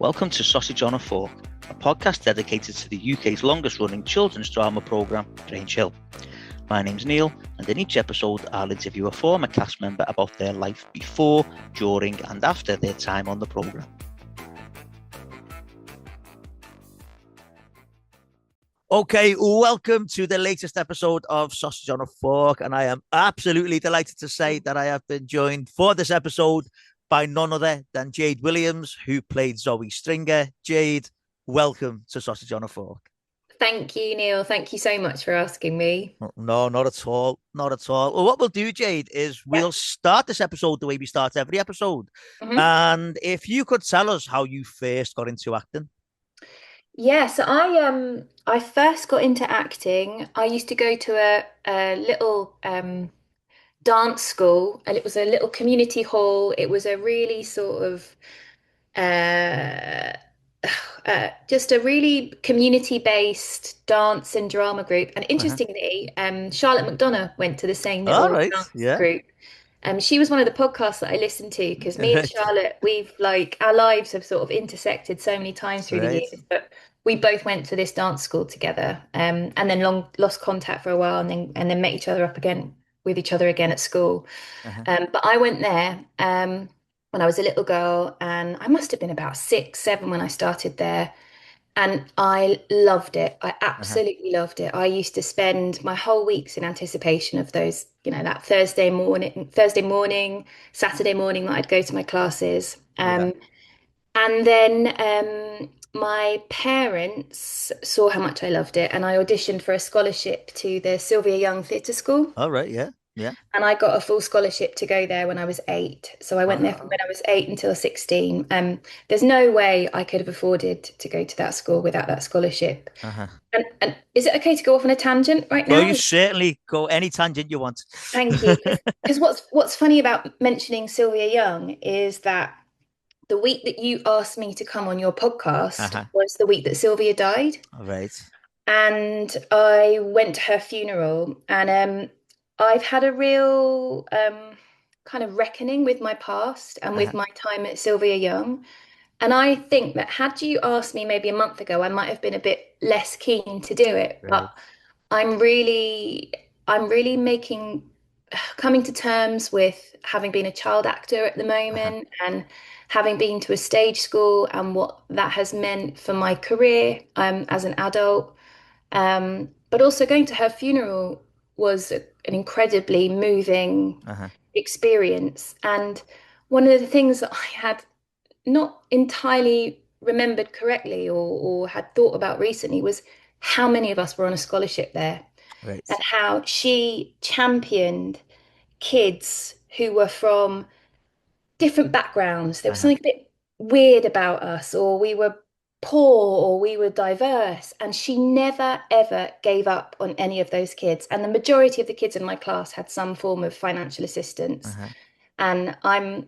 Welcome to Sausage on a Fork, a podcast dedicated to the UK's longest running children's drama programme, Grange Hill. My name's Neil, and in each episode I'll interview a former cast member about their life before, during and after their time on the programme. Okay, welcome to the latest episode of Sausage on a Fork, and I am absolutely delighted to say that I have been joined for this episode by none other than Jade Williams, who played Zoe Stringer. Jade, welcome to Sausage on a Fork. Thank you, Neil. Thank you so much for asking me. No, not at all. Not at all. Well, what we'll do, Jade, is we'll start this episode the way we start every episode. And if you could tell us how you first got into acting. Yeah, so I first got into acting. I used to go to a little dance school, and it was a little community hall. It was a really sort of uh, just a really community-based dance and drama group. And interestingly, Charlotte McDonough went to the same little dance group. She was one of the podcasts that I listened to because me and Charlotte, we've our lives have sort of intersected so many times through the years, but we both went to this dance school together, and then long lost contact for a while, and then met each other up again with each other again at school. But I went there when I was a little girl, and I must have been about 6, 7 when I started there. And I loved it. I absolutely loved it. I used to spend my whole weeks in anticipation of those, that Thursday morning, Saturday morning that I'd go to my classes. And then my parents saw how much I loved it, and I auditioned for a scholarship to the Sylvia Young Theatre School. All right, yeah. And I got a full scholarship to go there when I was 8. So I went there from when I was 8 until 16. There's no way I could have afforded to go to that school without that scholarship. And is it okay to go off on a tangent right now? Well, you certainly go any tangent you want. Thank you. Because what's funny about mentioning Sylvia Young is that the week that you asked me to come on your podcast was the week that Sylvia died. All right. And I went to her funeral, and I've had a real kind of reckoning with my past and with my time at Sylvia Young. And I think that had you asked me maybe a month ago, I might have been a bit less keen to do it. Right. But I'm really coming to terms with having been a child actor at the moment and having been to a stage school and what that has meant for my career as an adult. But also going to her funeral was an incredibly moving experience. And one of the things that I had not entirely remembered correctly or had thought about recently was how many of us were on a scholarship there. Right. And how she championed kids who were from different backgrounds. There was something a bit weird about us, or we were poor, or we were diverse. And she never, ever gave up on any of those kids. And the majority of the kids in my class had some form of financial assistance. And I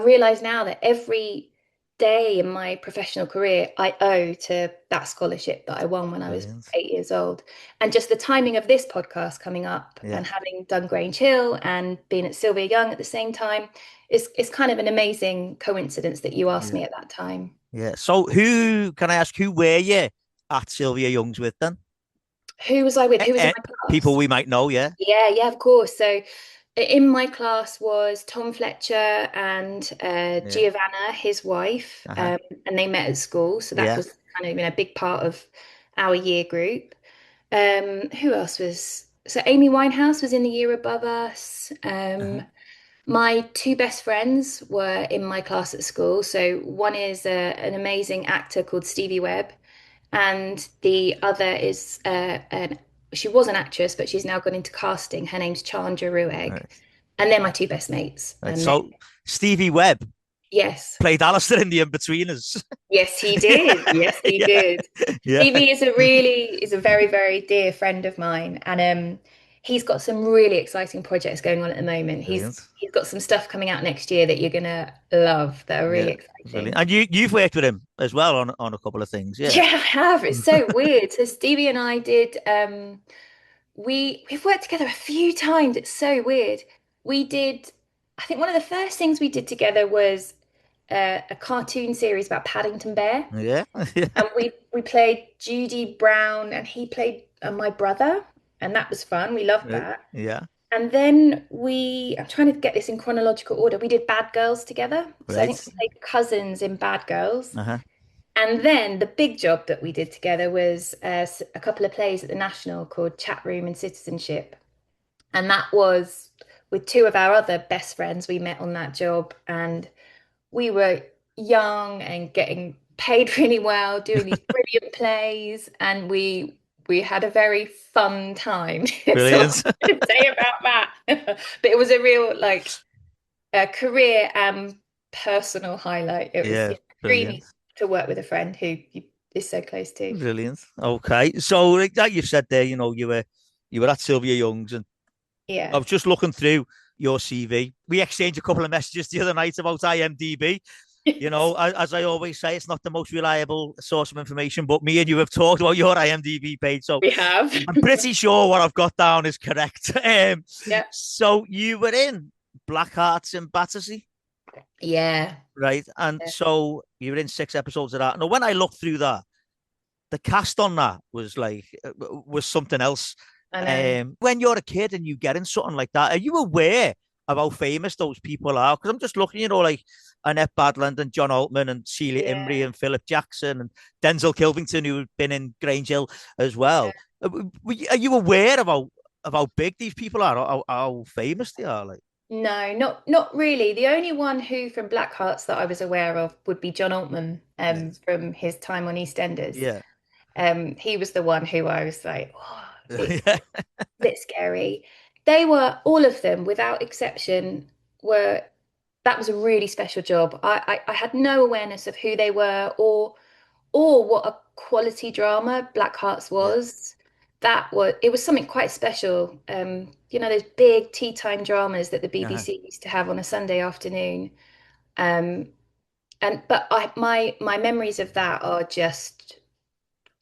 realize now that every day in my professional career I owe to that scholarship that I won when I was 8 years old. And just the timing of this podcast coming up and having done Grange Hill and being at Sylvia Young at the same time is kind of an amazing coincidence that you asked me at that time. Yeah. So who were you at Sylvia Young's with then? Who was I with? Who was in my class? People we might know, yeah. Yeah, of course. So in my class was Tom Fletcher and Giovanna, his wife, and they met at school. So that was kind of a big part of our year group. Who else was? So Amy Winehouse was in the year above us. My 2 best friends were in my class at school. So one is an amazing actor called Stevie Webb, and the other is she was an actress, but she's now gone into casting. Her name's Chandra Ruegg. Right. And they're my 2 best mates. Right. So Stevie Webb played Alistair in The In-Betweeners. Yes, he did. Yes, he did. Yeah. Stevie is a very, very dear friend of mine. And he's got some really exciting projects going on at the moment. He's got some stuff coming out next year that you're gonna love, that are really exciting. Brilliant. And you've worked with him as well on a couple of things. Yeah, I have. It's so weird. So Stevie and I did we've worked together a few times. It's so weird. I think one of the first things we did together was a cartoon series about Paddington Bear, Yeah. Yeah. and we played Judy Brown, and he played my brother, and that was fun. We loved Right. that. Yeah. And then I'm trying to get this in chronological order. We did Bad Girls together. So I think Right. we played cousins in Bad Girls. Uh-huh. And then the big job that we did together was a couple of plays at the National called Chat Room and Citizenship. And that was with two of our other best friends we met on that job. And we were young and getting paid really well, doing these brilliant plays, and we had a very fun time. That's all Brilliant. I can say about that. But it was a real like career and personal highlight. It was Yeah. yeah, Brilliant. dreamy to work with a friend who you is so close to. Brilliant. Okay. So like that you said there, you were at Sylvia Young's, and I Yeah. was just looking through your CV. We exchanged a couple of messages the other night about IMDb. Yes, As I always say, it's not the most reliable source of information, but me and you have talked about your IMDb page, so we have. I'm pretty sure what I've got down is correct. Yeah. So you were in Black Hearts in Battersea, Yeah. right? And so you were in 6 episodes of that. Now, when I looked through that, the cast on that was like was something else. I know. When you're a kid and you get in something like that, are you aware of how famous those people are? Because I'm just looking, like Annette Badland and John Altman and Celia Imrie Yeah. and Philip Jackson and Denzel Kilvington, who've been in Grange Hill as Yeah. well. Are you aware of how big these people are, how famous they are? Like, No, not really. The only one who from Black Hearts that I was aware of would be John Altman, right. from his time on EastEnders. Yeah. He was the one who I was like, oh, it's Yeah. a bit scary. They were all of them, without exception, were that was a really special job. I had no awareness of who they were or what a quality drama Black Hearts Yeah. was. It was something quite special. Those big tea time dramas that the Uh-huh. BBC used to have on a Sunday afternoon. Um, but my memories of that are just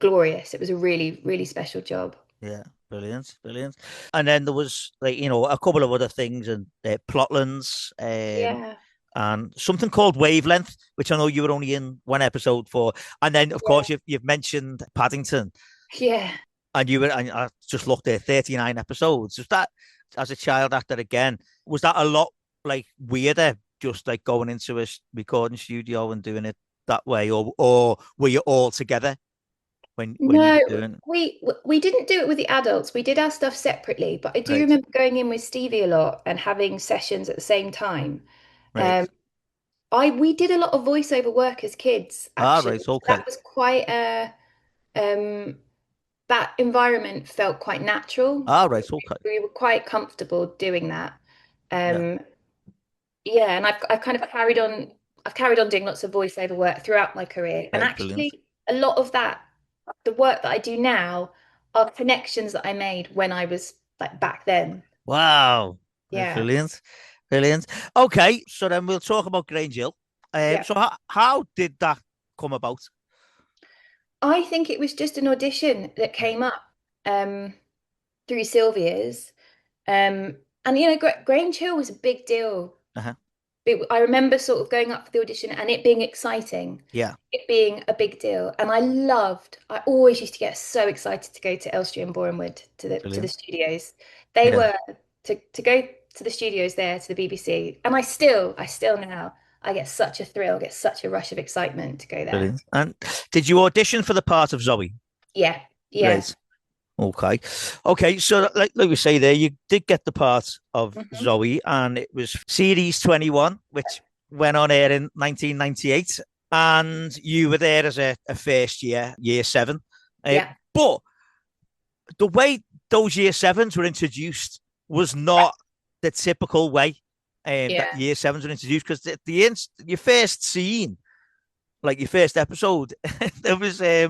glorious. It was a really, really special job. Yeah, brilliant, brilliant. And then there was like a couple of other things and Plotlands, Yeah, and something called Wavelength, which I know you were only in 1 episode for. And then of yeah, course you've mentioned Paddington, yeah. and I just looked at 39 episodes. Was that as a child actor again? Was that a lot like weirder, just like going into a recording studio and doing it that way, or were you all together when you No, were doing it? we didn't do it with the adults. We did our stuff separately, but I do Right, remember going in with Stevie a lot and having sessions at the same time. right. Um, I we did a lot of voiceover work as kids, Ah, actually. right, okay. That was quite a that environment felt quite natural. Ah, right, okay. We were quite comfortable doing that. Yeah. Um, yeah, and I've kind of carried on doing lots of voiceover work throughout my career. And Right, brilliant. actually a lot of that, the work that I do now are connections that I made when I was like back then. Wow. Right, Yeah. brilliant. Brilliant. Okay, so then we'll talk about Grange Hill. Yeah. So how did that come about? I think it was just an audition that Right. came up um, through Sylvia's. Um, and Grange Hill was a big deal. Uh-huh. I remember sort of going up for the audition and it being exciting, Yeah, it being a big deal. And I always used to get so excited to go to Elstree and Borehamwood to the brilliant. studios. They Yeah, were to go to the studios there to the BBC. And I still now, I get such a thrill, get such a rush of excitement to go there. brilliant. And did you audition for the part of Zoe? Yeah, yeah. Right. Okay. Okay. So, like we say there, you did get the part of Hmm. Zoe, and it was series 21, which went on air in 1998. And you were there as a first year seven. Uh, Yeah, but the way those year sevens were introduced was not the typical way that yeah, year sevens were introduced, because your first scene, like your first episode, there was a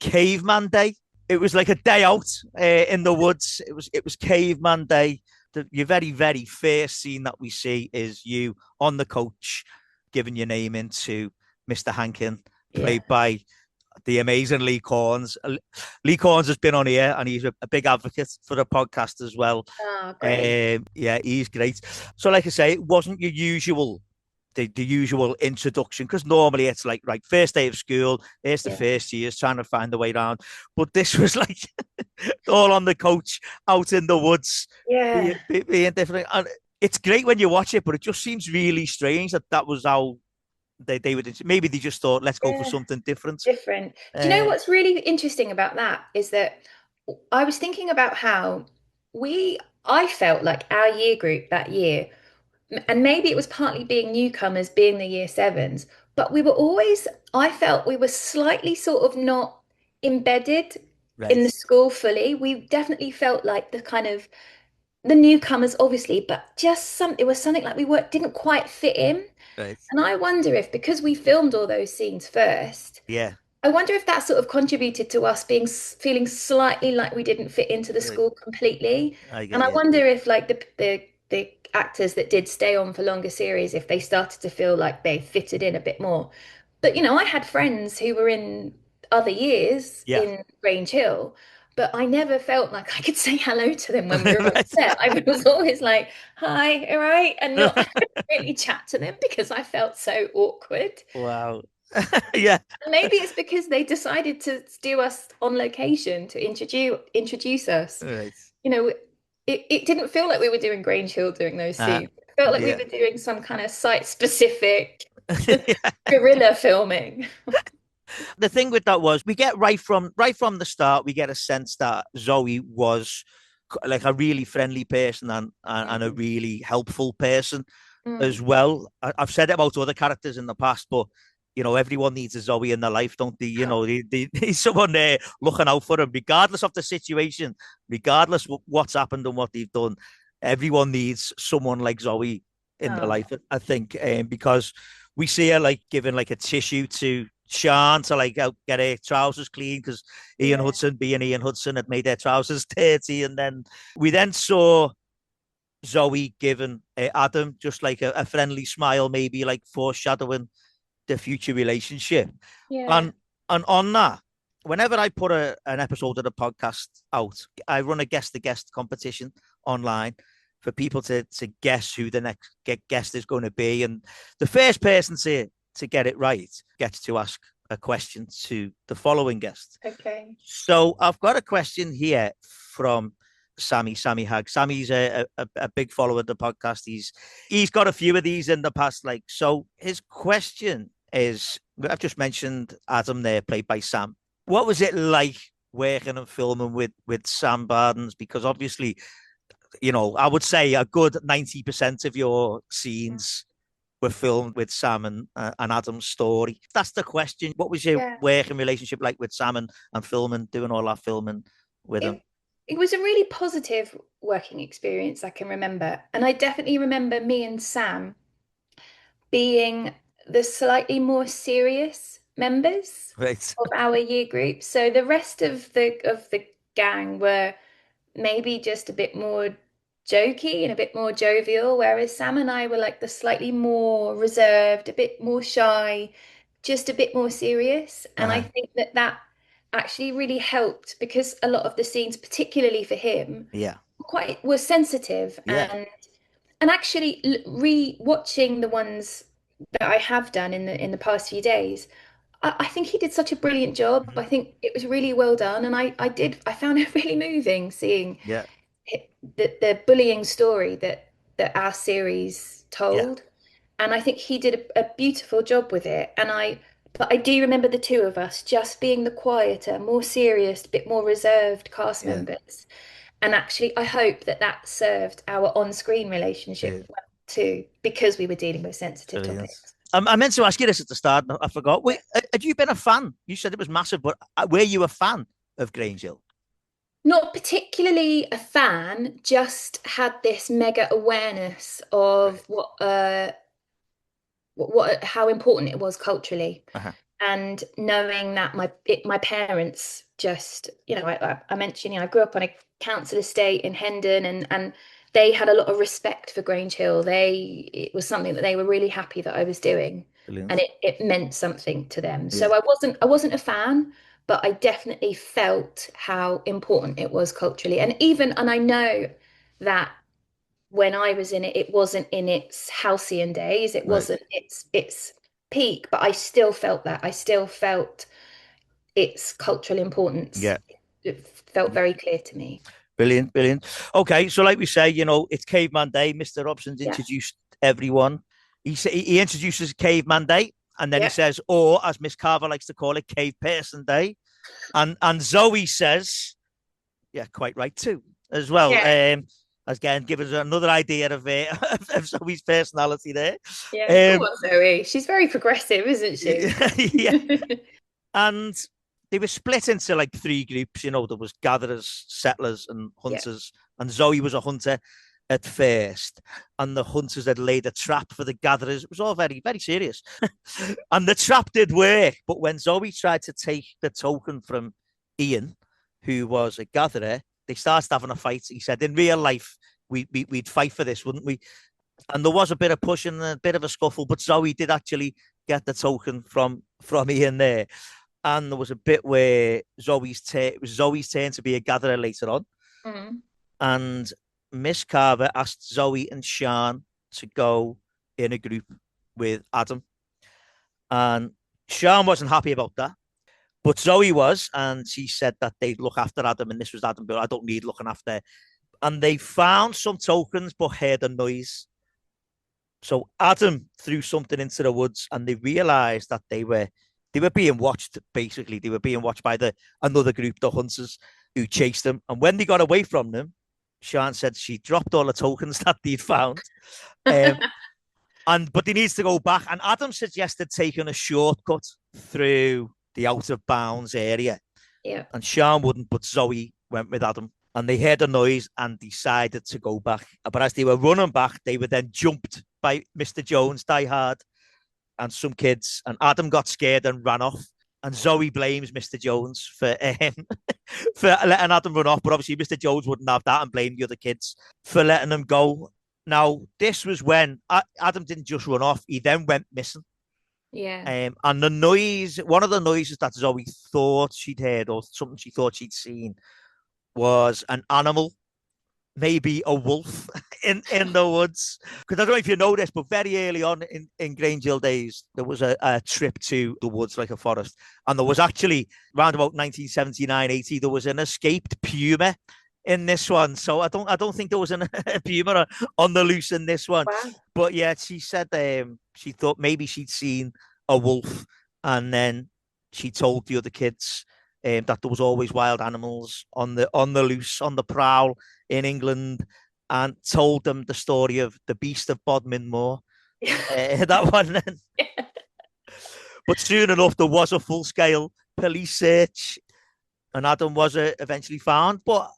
caveman day. It was like a day out in the woods. It was caveman day. Your very very first scene that we see is you on the coach, giving your name into Mr. Hankin, yeah. played by the amazing Lee Corns. Lee Corns has been on here, and he's a big advocate for the podcast as well. Oh, great. Yeah, he's great. So, like I say, it wasn't your usual the usual introduction, because normally it's like, right, first day of school, here's the Yeah. first years trying to find the way around. But this was like all on the coach out in the woods, Yeah. being different. And it's great when you watch it, but it just seems really strange that that was how they would. Maybe they just thought, let's go for Yeah. something different. Different. Do you know Uh, what's really interesting about that is that I was thinking about how I felt like our year group that year, and maybe it was partly being newcomers, being the year sevens, but we were always, I felt we were slightly sort of not embedded in right, the school fully. We definitely felt like the kind of the newcomers, obviously, but just it was something like we didn't quite fit in. right, And I wonder if because we filmed all those scenes first, yeah, I wonder if that sort of contributed to us feeling slightly like we didn't fit into the right. school completely. I And get I you. wonder if like the actors that did stay on for longer series, if they started to feel like they fitted in a bit more. But I had friends who were in other years Yeah. in Grange Hill, but I never felt like I could say hello to them when we were on Right. set. I was always like, "Hi, all right," and not I couldn't really chat to them because I felt so awkward. Wow. Yeah. Maybe it's because they decided to do us on location to introduce us. Right. You know, it didn't feel like we were doing Grange Hill during those Uh, scenes. It felt like we yeah. were doing some kind of site-specific Yeah. guerrilla filming. The thing with that was we get right from the start, we get a sense that Zoe was like a really friendly person and a Mm, really helpful person as mm. well. I've said it about other characters in the past, but everyone needs a Zoe in their life, don't they? Oh, They need someone there looking out for them, regardless of the situation, regardless of what's happened and what they've done. Everyone needs someone like Zoe in their oh, life, I think, because we see her like giving like a tissue to Sean to like get her trousers clean because Ian yeah, Hudson, being Ian Hudson, had made their trousers dirty, and then we then saw Zoe giving Adam just like a friendly smile, maybe like foreshadowing the future relationship. yeah, And on that, whenever I put an episode of the podcast out, I run a guest to guest competition online for people to guess who the next guest is going to be, and the first person to get it right gets to ask a question to the following guest. okay. So I've got a question here from Sammy Hag. Sammy's a big follower of the podcast. He's got a few of these in the past. Like, so his question is, I've just mentioned Adam there, played by Sam. What was it like working and filming with Sam Bardens? Because obviously, I would say a good 90% of your scenes were filmed with Sam and Adam's story. That's the question. What was your Yeah. working relationship like with Sam and filming, doing all that filming with him? It it was a really positive working experience I can remember. And I definitely remember me and Sam being the slightly more serious members Right. of our year group. So the rest of the gang were maybe just a bit more jokey and a bit more jovial, whereas Sam and I were like the slightly more reserved, a bit more shy, just a bit more serious. And I Uh-huh. think that that actually really helped because a lot of the scenes, particularly for him, Yeah. quite were sensitive Yeah. and actually re-watching the ones that I have done in the past few days, I think he did such a brilliant job. Mhm. I think it was really well done, and I found it really moving seeing Yeah. the bullying story that our series Yeah. told, and I think he did a beautiful job with it. But I do remember the two of us just being the quieter, more serious, bit more reserved cast Yeah. members. And actually, I hope that that served our on-screen Yeah. relationship well too, because we were dealing with sensitive Brilliant. topics. I meant to ask you this at the start. I forgot. Yeah. Wait, had you been a fan? You said it was massive, but were you a fan of Grange Hill? Not particularly a fan, just had this mega awareness of Right. how important it was culturally, Uh-huh. and knowing that my parents just I mentioned I grew up on a council estate in Hendon, and they had a lot of respect for Grange Hill. It was something that they were really happy that I was doing, and Brilliant. it meant something to them. Yeah. So I wasn't a fan, but I definitely felt how important it was culturally, and I know that when I was in it, it wasn't in its halcyon days. It Right. wasn't its peak, but I still felt that. I still felt its cultural importance. Yeah. It felt very clear to me. Brilliant, brilliant. Okay, so like we say, it's Caveman Day. Mr. Robson's Yeah. introduced everyone. He introduces Caveman Day, and then he Yeah. says, or as Miss Carver likes to call it, Cave Person Day. And Zoe says, yeah, quite right too, as well. Yeah. Again, give us another idea of Zoe's personality there. Yeah. Go Um, on, Zoe. She's very progressive, isn't she? yeah, and they were split into like three groups. There was gatherers, settlers, and Yeah. hunters. And Zoe was a hunter at first, and the hunters had laid a trap for the gatherers. It was all very, very serious. And the trap did work, but when Zoe tried to take the token from Ian, who was a gatherer, they started having a fight. He said, in real life, we'd fight for this, wouldn't we? And there was a bit of pushing, a bit of a scuffle, but Zoe did actually get the token from Ian there. And there was a bit where it was Zoe's turn to be a gatherer later on. Mm. And Miss Carver asked Zoe and Sean to go in a group with Adam. And Sean wasn't happy about that. But Zoe was, and she said that they'd look after Adam, and this was Adam, but I don't need looking after. And they found some tokens, but heard a noise. So Adam threw something into the woods, and they realised that they were being watched. Basically, they were being watched by another group, the hunters, who chased them. And when they got away from them, Sean said she dropped all the tokens that they'd found. Um, but he needs to go back. And Adam suggested taking a shortcut through the out of bounds area. Yeah. And Sean wouldn't, but Zoe went with Adam. And they heard a noise and decided to go back. But as they were running back, they were then jumped by Mr. Jones, Die Hard, and some kids. And Adam got scared and ran off. And Zoe blames Mr. Jones for for letting Adam run off. But obviously, Mr. Jones wouldn't have that and blamed the other kids for letting them go. Now, this was when Adam didn't just run off, he then went missing. Yeah. And one of the noises that Zoe thought she'd heard or something she thought she'd seen was an animal, maybe a wolf in the woods. Because I don't know if you know this, but very early on in Grange Hill days, there was a trip to the woods, like a forest. And there was actually, around about 1979, 80, there was an escaped puma in this one. So I don't think there was a puma on the loose in this one. Wow. But yeah, she said she thought maybe she'd seen a wolf, and then she told the other kids that there was always wild animals on the loose, on the prowl in England, and told them the story of the Beast of Bodmin Moor. That one. But soon enough, there was a full-scale police search, and Adam was eventually found. But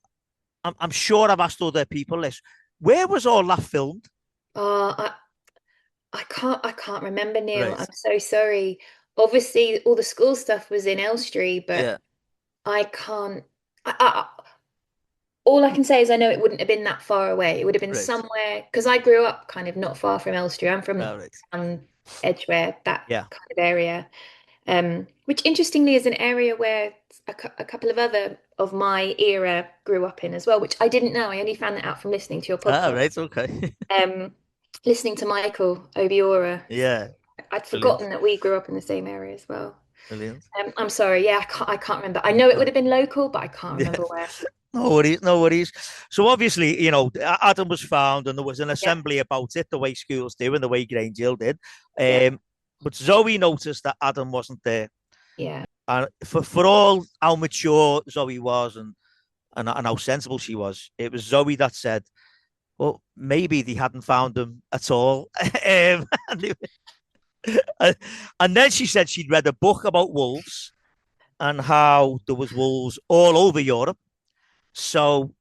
I'm sure I've asked other people this. Where was all that filmed? Oh, I can't remember, Neil. Right. I'm so sorry. Obviously, all the school stuff was in Elstree, but Yeah. I can't. All I can say is I know it wouldn't have been that far away. It would have been Right. somewhere because I grew up kind of not far from Elstree. I'm from All right. Edgware, that Yeah. kind of area. Which interestingly is an area where a couple of other of my era grew up in as well, which I didn't know. I only found that out from listening to your All podcast. right. Okay. Listening to Michael Obiora. Yeah. I'd Brilliant. forgotten that we grew up in the same area as well. Brilliant. I'm sorry. Yeah, I can't remember. I know it would have been local, but I can't Yeah. remember where. No worries, no worries. So obviously, Adam was found, and there was an Yeah, assembly about it, the way schools do, and the way Grange Hill did. yeah, But Zoe noticed that Adam wasn't there, yeah. and for all how mature Zoe was and how sensible she was, it was Zoe that said, "Well, maybe they hadn't found him at all." And then she said she'd read a book about wolves and how there was wolves all over Europe. So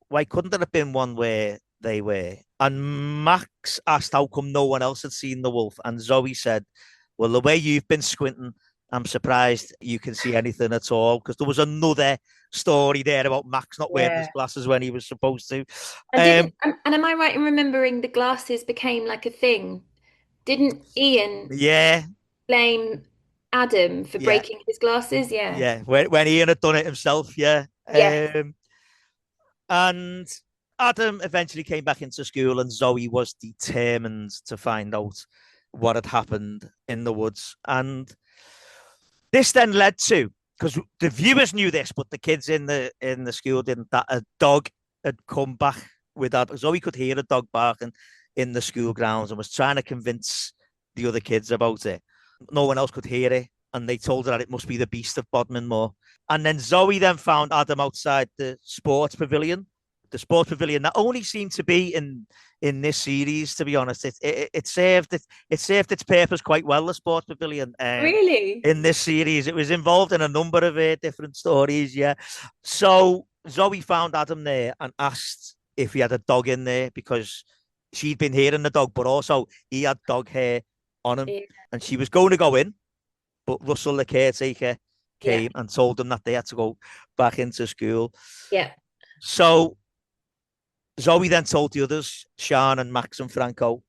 why couldn't there have been one where they were? And Max asked how come no one else had seen the wolf. And Zoe said, well, the way you've been squinting, I'm surprised you can see anything at all. Because there was another story there about Max not wearing his Yeah. glasses when he was supposed to. And didn't and am I right in remembering the glasses became like a thing? Didn't Ian Yeah, blame Adam for yeah, breaking his glasses? Yeah. yeah. When Ian had done it himself, yeah. Yeah. And Adam eventually came back into school, and Zoe was determined to find out what had happened in the woods. And this then led to, because the viewers knew this, but the kids in the school didn't, that a dog had come back with that. Zoe could hear a dog barking in the school grounds and was trying to convince the other kids about it. No one else could hear it, and they told her that it must be the beast of Bodmin Moor. And then Zoe then found Adam outside the sports pavilion. The sports pavilion that only seemed to be in this series, to be honest. It served its purpose quite well. The sports pavilion, Really? in this series, it was involved in a number of different stories. Yeah, so Zoe found Adam there and asked if he had a dog in there because she'd been hearing the dog, but also he had dog hair on him, Yeah. and she was going to go in, but Russell, the caretaker, Yeah. came and told them that they had to go back into school. Yeah. So Zoe then told the others, Sean and Max and Franco,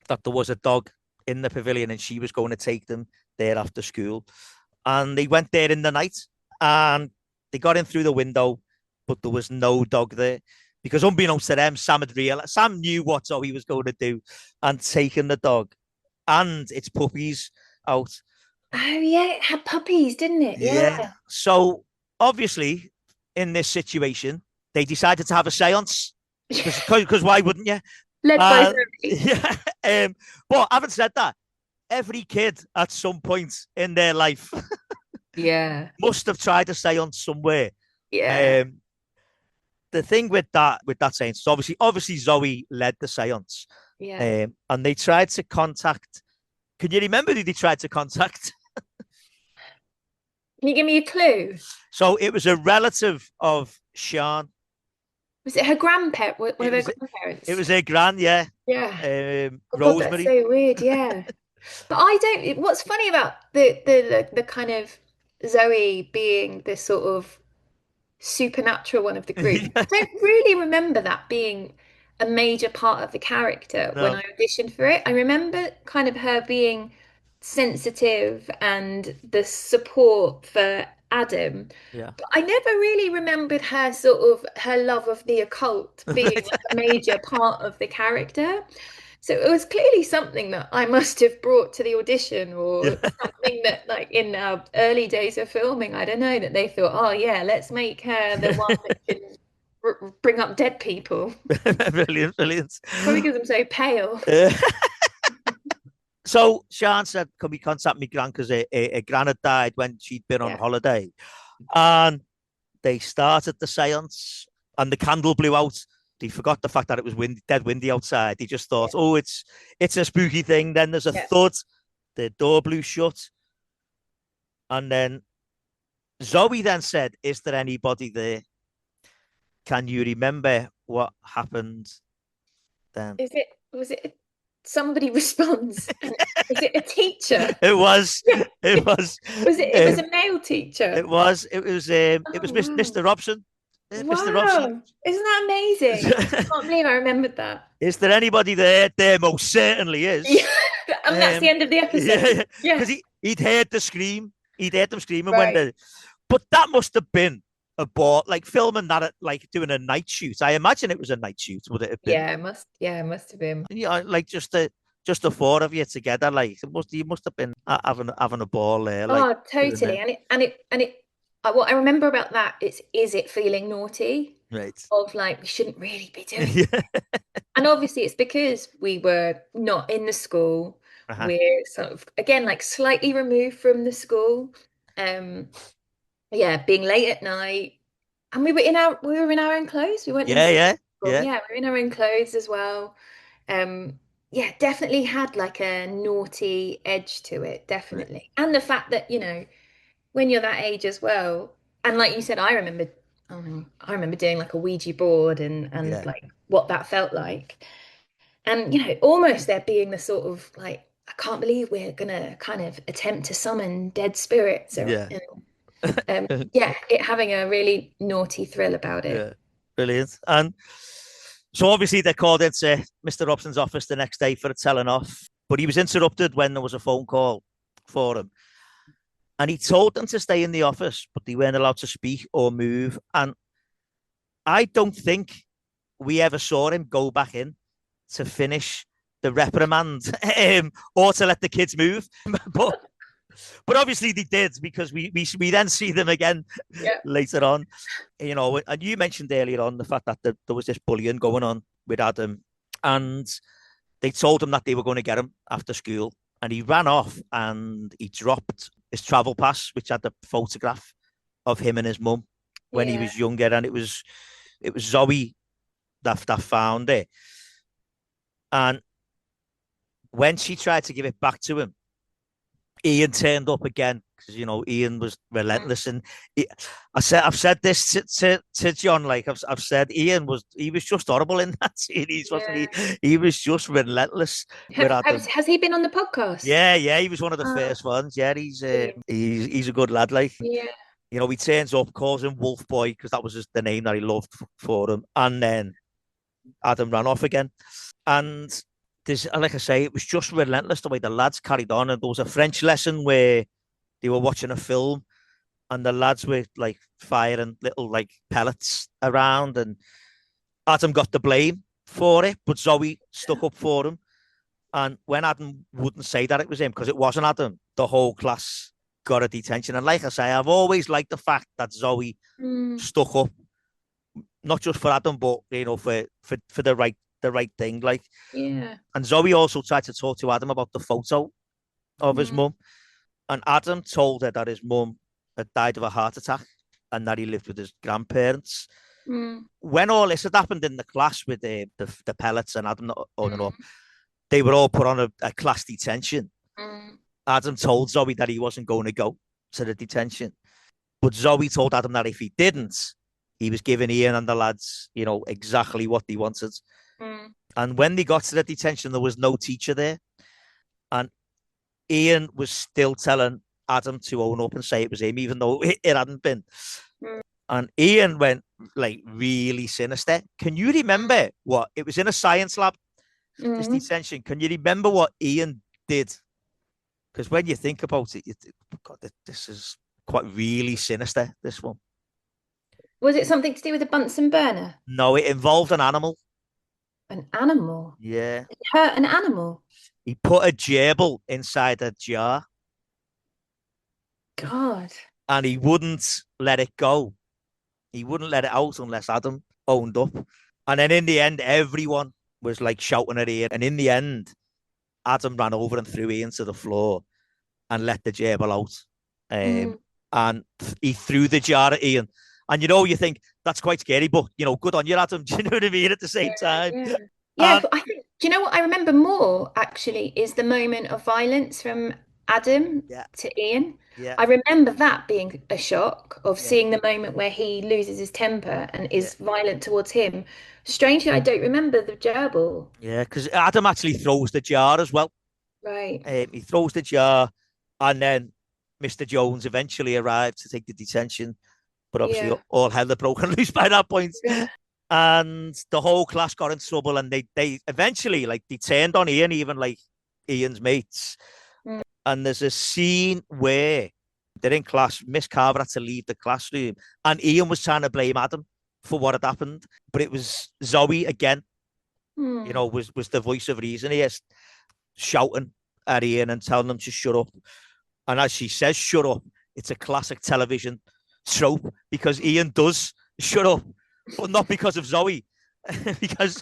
that there was a dog in the pavilion and she was going to take them there after school. And they went there in the night and they got in through the window, but there was no dog there. Because unbeknownst to them, Sam knew what Zoe was going to do and taken the dog and its puppies out. Oh yeah, it had puppies, didn't it? Yeah. Yeah. So obviously, in this situation, they decided to have a seance. Because why wouldn't you? Led by Zoe. Yeah. But having said that, every kid at some point in their life Yeah. must have tried to stay on somewhere. Yeah. The thing with that seance is obviously Zoe led the seance. Yeah. And they tried to contact. Can you remember who they tried to contact? Can you give me a clue? So it was a relative of Sean. Was it her grandparent? One of her grandparents? It was her gran, yeah. Yeah. Oh God, that's Rosemary. so weird. Yeah. But I don't. What's funny about the kind of Zoe being this sort of supernatural one of the group, I don't really remember that being a major part of the character when No. I auditioned for it. I remember kind of her being sensitive and the support for Adam. Yeah. But I never really remembered her sort of her love of the occult being like a major part of the character. So it was clearly something that I must have brought to the audition, or something that, like in our early days of filming, I don't know, that they thought, oh yeah, let's make her the one that can bring up dead people. Brilliant. Probably because I'm so pale. So Sean said, can we contact me gran? Because a gran had died when she'd been on holiday. And they started the seance and the candle blew out. They forgot the fact that it was dead windy outside. They just thought, oh, it's a spooky thing. Then there's a thud. The door blew shut. And then Zoe then said, is there anybody there? Can you remember what happened then? Was it somebody responds? Was it a teacher? It was. It was. It was a male teacher? It was. It was Mr. Robson. Mr. Robson. Isn't that amazing? I can't believe I remembered that. Is there anybody there? There most certainly is. And that's the end of the episode. Yeah. Because he'd heard the scream. He'd heard them screaming but that must have been a ball, like filming that at, like doing a night shoot. I imagine it was a night shoot, would it have been? Yeah, it must have been. Yeah, like just the four of you together, like you must have been having a ball there. Like, totally. What I remember about that is it feeling naughty? Right. Of like, we shouldn't really be doing it. And obviously it's because we were not in the school. We're sort of, again, like slightly removed from the school. Being late at night. And we were in our own clothes. We went Yeah, we were in our own clothes as well. Definitely had like a naughty edge to it, definitely. Right. And the fact that, when you're that age as well, and like you said, I remember doing like a Ouija board and like what that felt like. And, almost there being the sort of like, I can't believe we're gonna kind of attempt to summon dead spirits. It having a really naughty thrill about it. Yeah, brilliant. And so obviously they called into Mr. Robson's office the next day for a telling off, but he was interrupted when there was a phone call for him. And he told them to stay in the office, but they weren't allowed to speak or move. And I don't think we ever saw him go back in to finish the reprimand or to let the kids move. but obviously they did, because we then see them again Yeah. later on. And you mentioned earlier on the fact that there was this bullying going on with Adam, and they told him that they were going to get him after school, and he ran off and he dropped his travel pass, which had the photograph of him and his mum when he was younger, and it was Zoe that found it. And when she tried to give it back to him, Ian turned up again, because Ian was relentless. And I've said this to John, like I've said, Ian was just horrible in that series, wasn't he? He was just relentless. Has he been on the podcast? Yeah, he was one of the first ones. Yeah, he's a good lad. Like, he turns up, calls him Wolf Boy, because that was the name that he loved for him, and then Adam ran off again. And like I say, it was just relentless the way the lads carried on. And there was a French lesson where they were watching a film, and the lads were like firing little like pellets around, and Adam got the blame for it, but Zoe stuck up for him. And when Adam wouldn't say that it was him, because it wasn't Adam, the whole class got a detention. And like I say, I've always liked the fact that Zoe stuck up, not just for Adam, but for the right thing. Like, and Zoe also tried to talk to Adam about the photo of his mum, and Adam told her that his mum had died of a heart attack and that he lived with his grandparents. When all this had happened in the class with the pellets and Adam not owning up, they were all put on a class detention. Adam told Zoe that he wasn't going to go to the detention, but Zoe told Adam that if he didn't, he was giving Ian and the lads, exactly what they wanted. And when they got to the detention, there was no teacher there, and Ian was still telling Adam to own up and say it was him, even though it hadn't been. And Ian went like really sinister. Can you remember what it was in a science lab? This detention. Can you remember what Ian did? Because when you think about it, you think, God, this is quite really sinister. This one. Was it something to do with a Bunsen burner? No, it involved an animal. An animal? Yeah. It hurt an animal? He put a gerbil inside a jar. God. And he wouldn't let it go. He wouldn't let it out unless Adam owned up. And then in the end, everyone was like shouting at Ian. And in the end, Adam ran over and threw Ian to the floor and let the gerbil out. And he threw the jar at Ian. And you think that's quite scary, but good on you, Adam. Do you know what I mean? At the same time. Yeah, but I think, do you know what I remember more actually is the moment of violence from Adam to Ian. I remember that being a shock of seeing the moment where he loses his temper and is violent towards him. Strangely, I don't remember the gerbil. Yeah, because Adam actually throws the jar as well. Right. He throws the jar, and then Mr. Jones eventually arrived to take the detention. But obviously all hell had broken loose by that point. And the whole class got in trouble, and they eventually, like, they turned on Ian, even like Ian's mates. And there's a scene where they're in class, Miss Carver had to leave the classroom, and Ian was trying to blame Adam for what had happened. But it was Zoe again, was the voice of reason here, shouting at Ian and telling him to shut up. And as she says, shut up, it's a classic television trope, because Ian does shut up, but not because of Zoe, because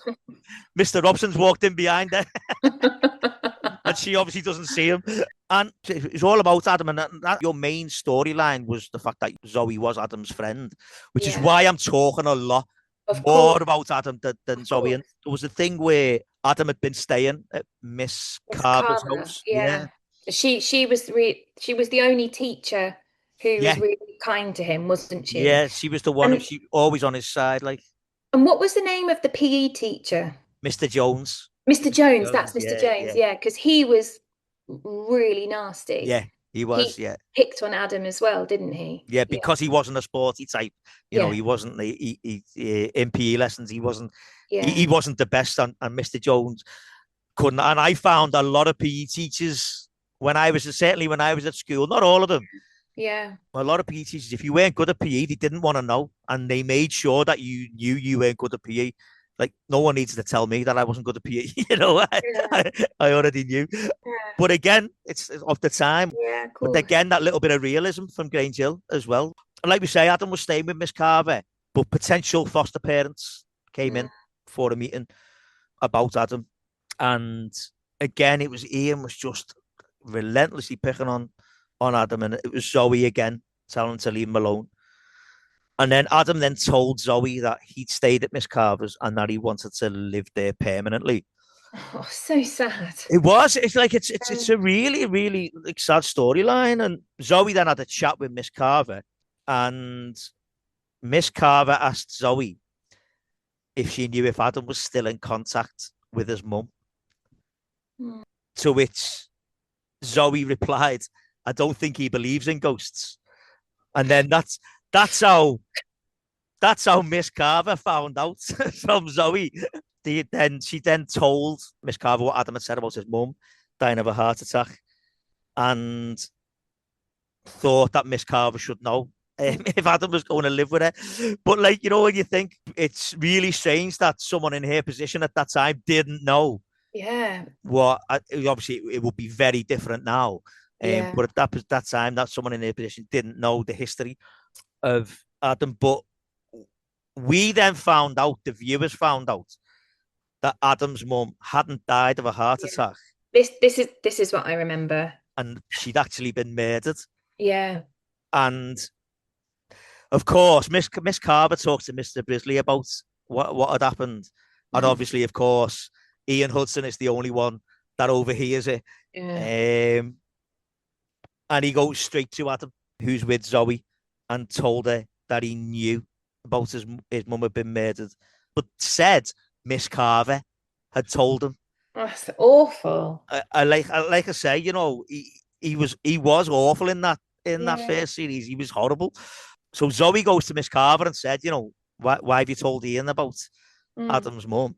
Mr. Robson's walked in behind her. And she obviously doesn't see him. And it's all about Adam. And that your main storyline was the fact that Zoe was Adam's friend, which is why I'm talking a lot more about Adam than Zoe. And there was a thing where Adam had been staying at Miss Carver's house. Yeah. She was the only teacher who was really kind to him, wasn't she? Yeah, she was the one who she always on his side, like. And what was the name of the PE teacher? Mr. Jones. Mr. Jones, that's Mr. Jones, because he was really nasty. Yeah, he was, he picked on Adam as well, didn't he? Yeah, because he wasn't a sporty type. He wasn't in PE lessons. He wasn't. He wasn't the best, and Mr. Jones couldn't. And I found a lot of PE teachers when I was at school. Not all of them. Yeah. A lot of PE teachers, if you weren't good at PE, they didn't want to know, and they made sure that you knew you weren't good at PE. Like, no one needs to tell me that I wasn't good at PE. Yeah. I already knew. Yeah. But again, it's of the time. Yeah, of But course. again, that little bit of realism from Grange Hill as well. And like we say, Adam was staying with Miss Carver, but potential foster parents came Mm. in for a meeting about Adam. And again, it was Ian was just relentlessly picking on Adam, and it was Zoe again telling him to leave him alone. And then Adam then told Zoe that he'd stayed at Miss Carver's and that he wanted to live there permanently. Oh, so sad. It was. It's like it's Um, a really really like sad storyline. And Zoe then had a chat with Miss Carver, and Miss Carver asked Zoe if she knew if Adam was still in contact with his mum. mm. To which Zoe replied, "I don't think he believes in ghosts." And then that's how that's how Miss Carver found out from Zoe. She then told Miss Carver what Adam had said about his mum dying of a heart attack, and thought that Miss Carver should know if Adam was going to live with her. But like when you think it's really strange that someone in her position at that time didn't know Yeah. what. Obviously, it would be very different now. Yeah. But at that time, that someone in her position didn't know the history of Adam. But we then found out, the viewers found out, that Adam's mum hadn't died of a heart Yeah. attack This is what I remember. and she'd actually been murdered. Yeah. And of course, Miss Carver talked to Mr. Brisley about what had happened. And obviously, of course, Ian Hudson is the only one that overhears it. Yeah. Um, and he goes straight to Adam, who's with Zoe, and told her that he knew about his mum had been murdered, but said Miss Carver had told him. Oh, that's awful. I say, he was awful in that Yeah. first series. He was horrible. So Zoe goes to Miss Carver and said, why have you told Ian about Mm. Adam's mum?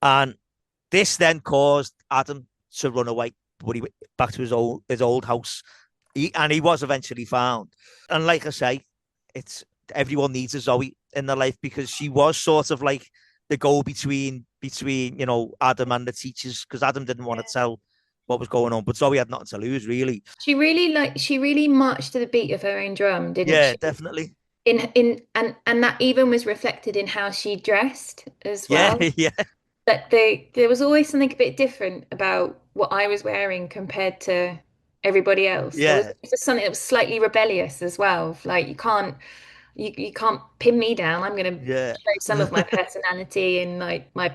And this then caused Adam to run away, but he went back to his old house. He was eventually found. And like I say, it's everyone needs a Zoe in their life because she was sort of like the go between Adam and the teachers, because Adam didn't want to tell what was going on, but Zoe had nothing to lose really. She really marched to the beat of her own drum, didn't Yeah, she? definitely. In and that even was reflected in how she dressed as Yeah, well. yeah, That there was always something a bit different about what I was wearing compared to everybody else. There was yeah, just something that was slightly rebellious as well. Like you can't pin me down. I'm gonna yeah, show some of my personality in like my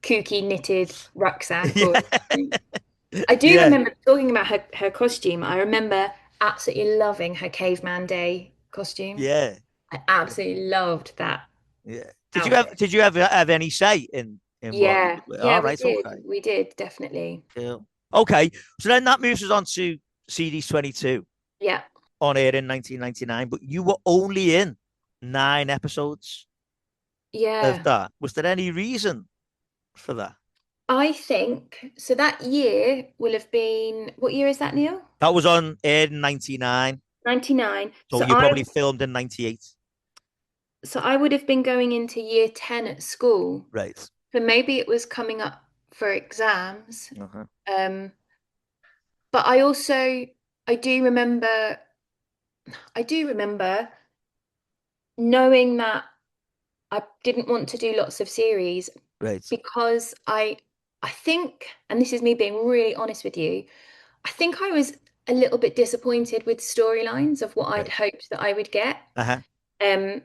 kooky knitted rucksack or yeah, something. I do yeah, remember talking about her costume. I remember absolutely loving her caveman day costume. yeah, I absolutely loved that yeah. outfit. Did you ever have any say in what you Yeah, would wear? yeah, All we right, did. okay. We did, definitely. Cool. Okay, so then that moves us on to CDs 22 Yeah. on air in 1999, but you were only in 9 episodes of Yeah. that. Was there any reason for that? I think so that year will have been, what year is that, Neil? That was on air in 99, 99. so So you I probably filmed in 98. so I would have been going into year 10 at school. Right. So maybe it was coming up for exams. Uh-huh. Um, but I do remember I do remember knowing that I didn't want to do lots of series Right. because I think, and this is me being really honest with you, I think I was a little bit disappointed with storylines of what I'd Right. hoped that I would get. Uh-huh. Um,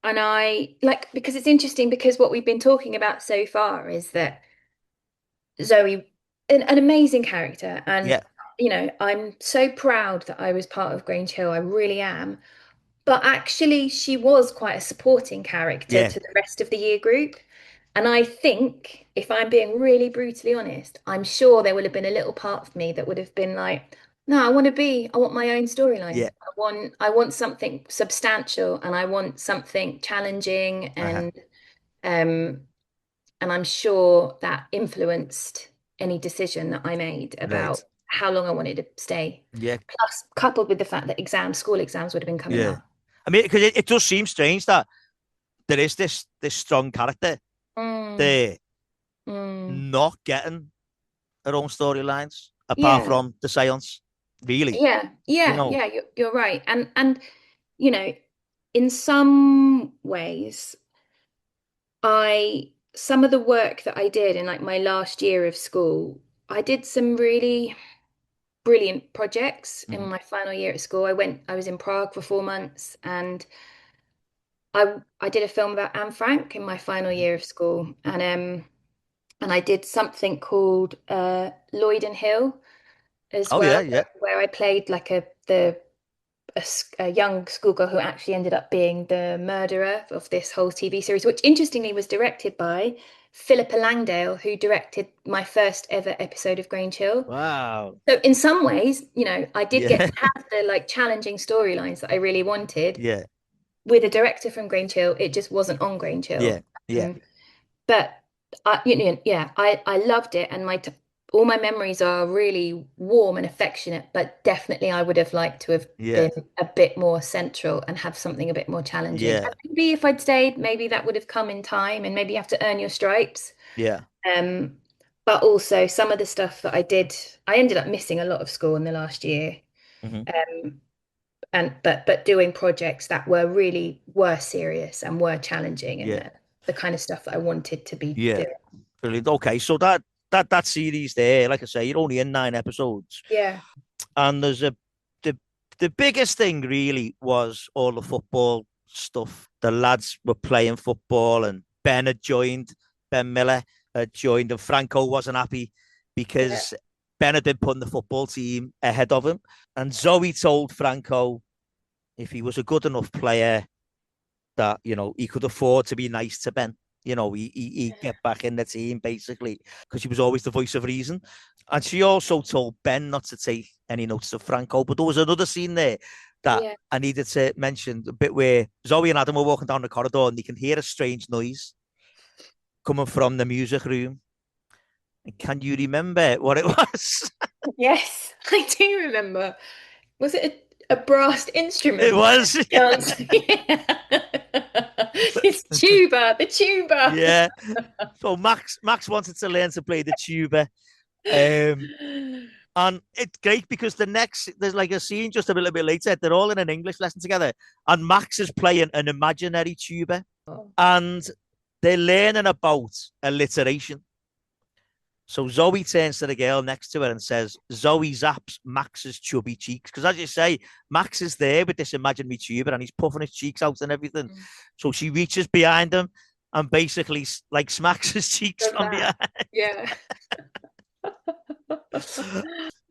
and I like because it's interesting because what we've been talking about so far is that Zoe, an amazing character, and Yeah. I'm so proud that I was part of Grange Hill. I really am. But actually, she was quite a supporting character Yeah. to the rest of the year group. And I think, if I'm being really brutally honest, I'm sure there would have been a little part of me that would have been like, no, I want my own storyline. Yeah. I want something substantial and I want something challenging Uh-huh. um and I'm sure that influenced any decision that I made Right. about how long I wanted to stay. Yeah. Plus, coupled with the fact that school exams would have been coming Yeah. up. I mean, because it does seem strange that there is this strong character Mm, there mm. not getting her own storylines apart Yeah, from the seance, really. yeah, You yeah, know, yeah. You're right, and you know, in some ways, I some of the work that I did in like my last year of school, I did some really brilliant projects in hmm my final year at school. I was in Prague for 4 months, and I did a film about Anne Frank in my final year of school, and I did something called Lloyd and Hill as oh yeah, well, yeah, where I played like a young schoolgirl who actually ended up being the murderer of this whole TV series, which interestingly was directed by Philippa Langdale, who directed my first ever episode of Grange Hill. wow, So in some ways, I did get yeah, to have the like challenging storylines that I really wanted yeah, with a director from Grange Hill. It just wasn't on Grange Hill. yeah, yeah, Um, but yeah, I loved it, and all my memories are really warm and affectionate. But definitely, I would have liked to have yeah, been a bit more central and have something a bit more challenging. yeah, And maybe if I'd stayed, maybe that would have come in time, and maybe you have to earn your stripes. yeah. Um, but also some of the stuff that I did, I ended up missing a lot of school in the last year. hmm Um, and but doing projects that were serious and were challenging, and Yeah, the kind of stuff that I wanted to be yeah. doing. Brilliant. Okay, so that series there, like I say, you're only in 9 episodes, Yeah. and there's the the biggest thing really was all the football stuff. The lads were playing football, and Ben had joined. Ben Miller had joined, and Franco wasn't happy Yeah. because Ben had been putting the football team ahead of him. And Zoe told Franco if he was a good enough player that he could afford to be nice to Ben. He'd get back in the team basically because he was always the voice of reason. And she also told Ben not to take any notice of Franco. But there was another scene there that Yeah. I needed to mention, a bit where Zoe and Adam were walking down the corridor and they can hear a strange noise coming from the music room. And can you remember what it was? Yes, I do remember. Was it a brass It instrument? was, Chance. Yeah. It's tuba, the tuba. yeah. So Max wanted to learn to play the tuba. Um, And it's great because there's like a scene just a little bit later. They're all in an English lesson together, and Max is playing an imaginary tuba, Oh. and they're learning about alliteration. So Zoe turns to the girl next to her and says, "Zoe zaps Max's chubby cheeks." Because as you say, Max is there with this imaginary tuba and he's puffing his cheeks out and everything. Mm. So she reaches behind him and basically like smacks his cheeks Does from that? behind. Yeah.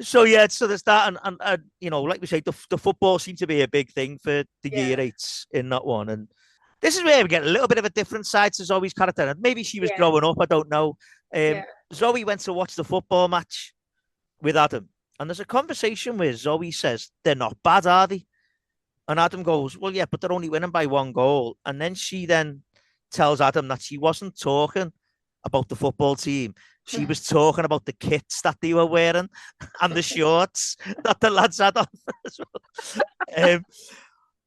So yeah, so there's that, and like we say, the football seemed to be a big thing for the year Yeah. eights in that one, and this is where we get a little bit of a different side to Zoe's character, and maybe she was Yeah. growing up, I don't know. Yeah. Zoe went to watch the football match with Adam, and there's a conversation where Zoe says they're not bad, are they? And Adam goes, well, yeah, but they're only winning by 1 goal, and then she then tells Adam that she wasn't talking about the football team. She was talking about the kits that they were wearing and the shorts that the lads had on as well.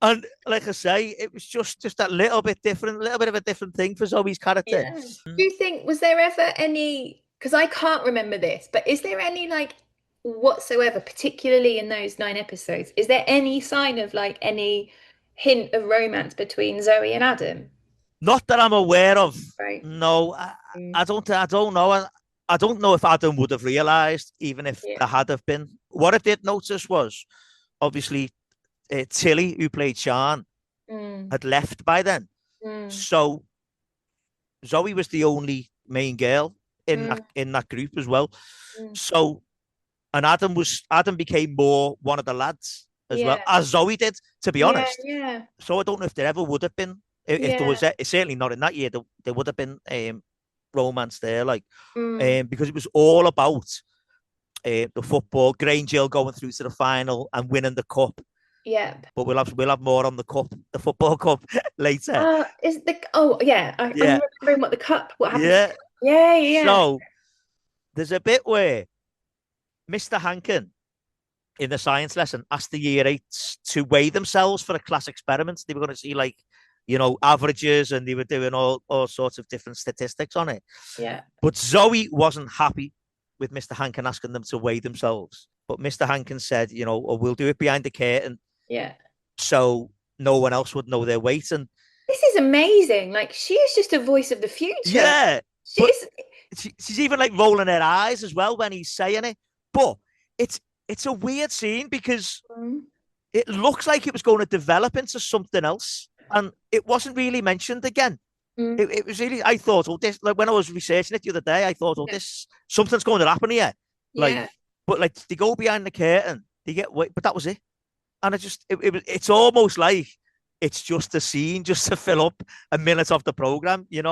And like I say, it was just that little bit different, a little bit of a different thing for Zoe's character. Yeah. Do you think, was there ever any, because I can't remember this, but is there any like whatsoever, particularly in those 9 episodes, is there any sign of like any hint of romance between Zoe and Adam? Not that I'm aware of. Right. No, Mm. I don't know. I don't know if Adam would have realised, even if Yeah. there had have been. What I did notice was, obviously, Tilly, who played Sean, Mm. had left by then. Mm. So Zoe was the only main girl in Mm. that group as well. Mm. So and Adam became more one of the lads as well Yeah. as Zoe did, to be Yeah. honest. Yeah. So I don't know if there ever would have been if there Yeah. was certainly not in that year. There would have been romance there, like Mm. because it was all about the football. Grange Hill going through to the final and winning the cup. Yeah. But we'll have more on the cup, the football cup later. Is the oh yeah, I'm Yeah, remembering what happened to the yeah. cup. Yeah, yeah. So there's a bit where Mr. Hankin in the science lesson asked the year eights to weigh themselves for a class experiment. They were going to see like averages, and they were doing all sorts of different statistics on it. Yeah. But Zoe wasn't happy with Mr. Hankin asking them to weigh themselves. But Mr. Hankin said, oh, we'll do it behind the curtain. Yeah. So no one else would know their weight. And this is amazing. Like, she is just a voice of the future. yeah, but she's even like rolling her eyes as well when he's saying it. But it's a weird scene because it looks like it was going to develop into something else, and it wasn't really mentioned again. It was really, I thought, this, like when I was researching it the other day, I thought, this, something's going to happen here. Like, but like they go behind the curtain, they get weight, but that was it. And it's almost like it's just a scene just to fill up a minute of the program, Yeah.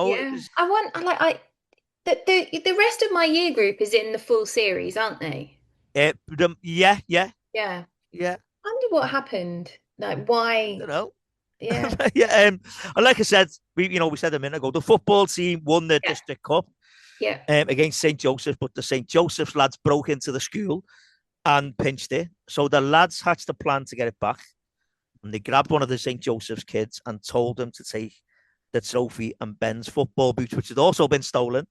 The rest of my year group is in the full series, aren't they? Yeah. Yeah. Yeah. I wonder what happened. Like, why? I don't know. Yeah. Yeah. And like I said, we said a minute ago, the football team won the district cup. Yeah. Against St. Joseph's, but the St. Joseph's lads broke into the school and pinched it. So the lads hatched a plan to get it back. And they grabbed one of the St. Joseph's kids and told them to take the trophy and Ben's football boots, which had also been stolen,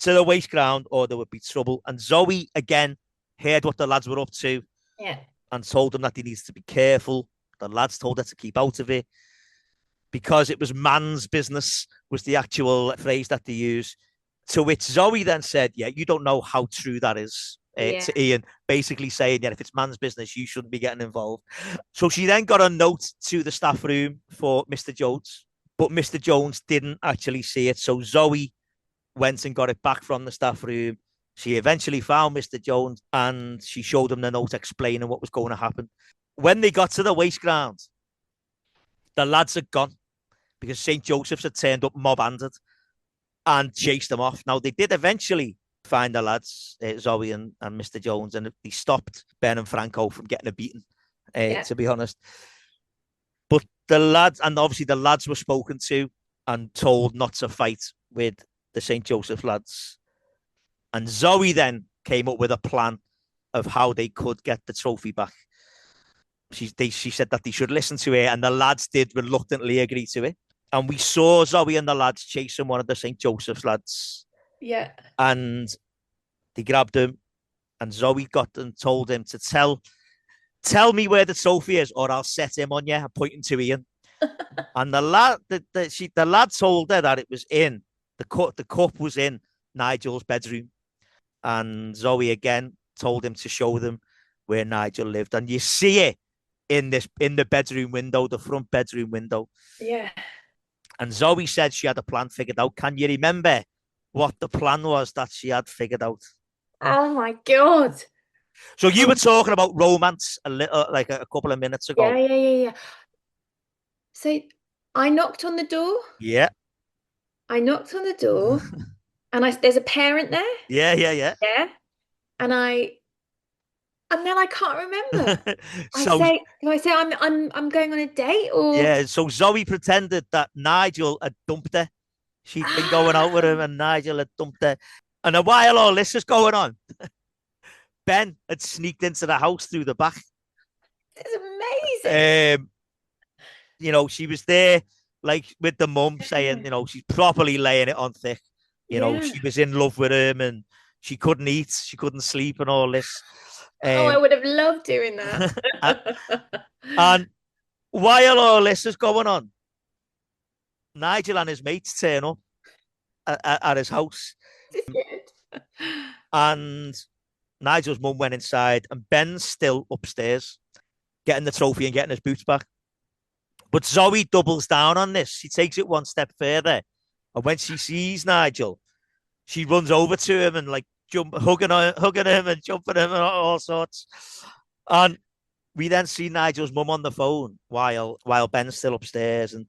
to the waste ground, or there would be trouble. And Zoe, again, heard what the lads were up to. Yeah. And told them that they needed to be careful. The lads told her to keep out of it because it was man's business, was the actual phrase that they use. To which Zoe then said, yeah, you don't know how true that is. To Ian, basically saying, if it's man's business, you shouldn't be getting involved. So she then got a note to the staff room for Mr. Jones, but Mr. Jones didn't actually see it. So Zoe went and got it back from the staff room. She eventually found Mr. Jones and she showed him the note explaining what was going to happen. When they got to the waste ground, the lads had gone because St. Joseph's had turned up mob-handed and chased them off. Now, they did eventually find the lads, Zoe and Mr. Jones, and they stopped Ben and Franco from getting a beating, to be honest. But the lads, and obviously the lads were spoken to and told not to fight with the St. Joseph lads. And Zoe then came up with a plan of how they could get the trophy back. She said that they should listen to it, and the lads did reluctantly agree to it. And we saw Zoe and the lads chasing one of the St. Joseph's lads. Yeah. And they grabbed him, and Zoe got and told him to tell me where the trophy is, or I'll set him on you, pointing to Ian. And the lad told her that it was in the cup was in Nigel's bedroom. And Zoe again told him to show them where Nigel lived. And you see it in the bedroom window, the front bedroom window. Yeah. And Zoe said she had a plan figured out. Can you remember what the plan was that she had figured out? Oh my God. So you were talking about romance like a couple of minutes ago. Yeah. So I knocked on the door. Yeah. I knocked on the door. And there's a parent there. Yeah. Yeah. And then I can't remember. Do I say I'm going on a date, or? Yeah. So Zoe pretended that Nigel had dumped her. She'd been going out with him, and Nigel had dumped her. And while all this is going on, Ben had sneaked into the house through the back. It's amazing. She was there, like with the mum, saying, she's properly laying it on thick. She was in love with him, and she couldn't eat, she couldn't sleep, and all this. I would have loved doing that. And while all this is going on, Nigel and his mates turn up at his house. And Nigel's mum went inside, and Ben's still upstairs getting the trophy and getting his boots back. But Zoe doubles down on this. She takes it one step further. And when she sees Nigel, she runs over to him and like hugging him and jumping him and all sorts. And we then see Nigel's mum on the phone while Ben's still upstairs. And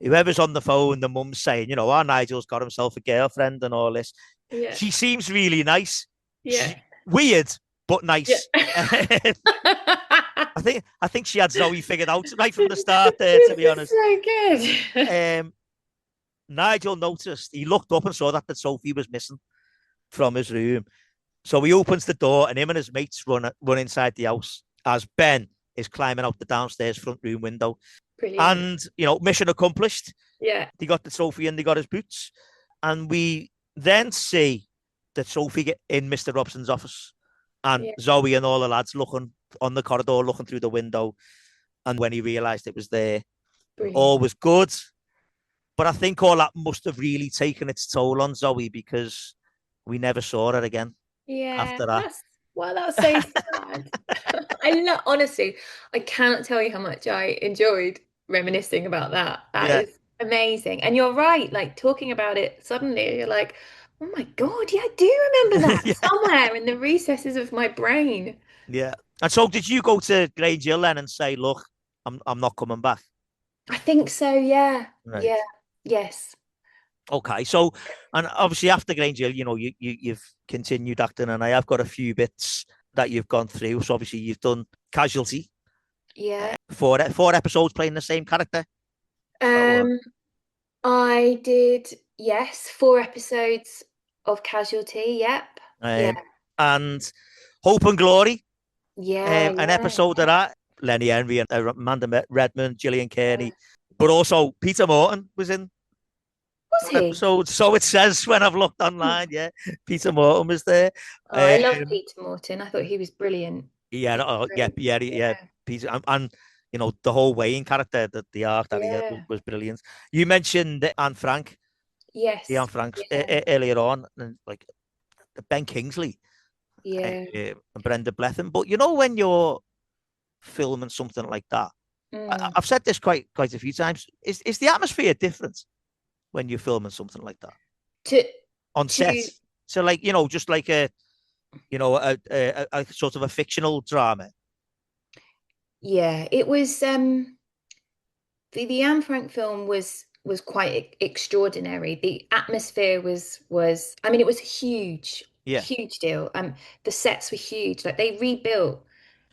whoever's on the phone, the mum's saying, Nigel's got himself a girlfriend and all this. Yeah. She seems really nice. Yeah. Weird, but nice. Yeah. I think she had Zoe figured out right from the start there, to be honest. So good. Nigel noticed, he looked up and saw that the trophy was missing from his room. So he opens the door, and him and his mates run inside the house as Ben is climbing out the downstairs front room window. Brilliant. And, mission accomplished. Yeah. They got the trophy and they got his boots. And we then see the trophy in Mr. Robson's office and Yeah. Zoe and all the lads looking on the corridor, looking through the window. And when he realised it was there, all Brilliant. was good. But I think all that must have really taken its toll on Zoe because we never saw her again Yeah. after that. That's so sad. Honestly, I cannot tell you how much I enjoyed reminiscing about that. That Yeah. is amazing. And you're right, like talking about it suddenly, you're like, oh my God, yeah, I do remember that Yeah. somewhere in the recesses of my brain. Yeah. And so did you go to Grange Hill then and say, look, I'm not coming back? I think so, yeah. Right. Yeah. Yes. Okay. So, and obviously after Grange Hill, you've continued acting, and I have got a few bits that you've gone through. So obviously you've done Casualty, Yeah. four episodes playing the same character. So, Um, I did, yes, 4 episodes of Casualty. Yep. Yeah. and Hope and Glory, Yeah. an Yeah. episode of that. Lenny Henry and Amanda Redmond, Gillian Yeah. Kearney, but also Peter Morton was in Was one he? episode. So it says when I've looked Hmm. online, yeah, Peter Morton was there. Oh, I love Um, Peter Morton. I thought he was brilliant. yeah, He was yeah, great. yeah, yeah. Yeah. Peter and the whole Wayne character, that the arc that he had Yeah. was brilliant. You mentioned Anne Frank, the Anne Yes. Franks Yeah. earlier on, and like Ben Kingsley Yeah. and Brenda Blethyn. But when you're filming something like that, Mm. I've said this quite a few times. Is the atmosphere different when you're filming something like that To on set? to So like just like a sort of a fictional drama. yeah, it was the Anne Frank film was quite extraordinary. The atmosphere was I mean it was huge, Yeah, huge deal. The sets were huge. Like they rebuilt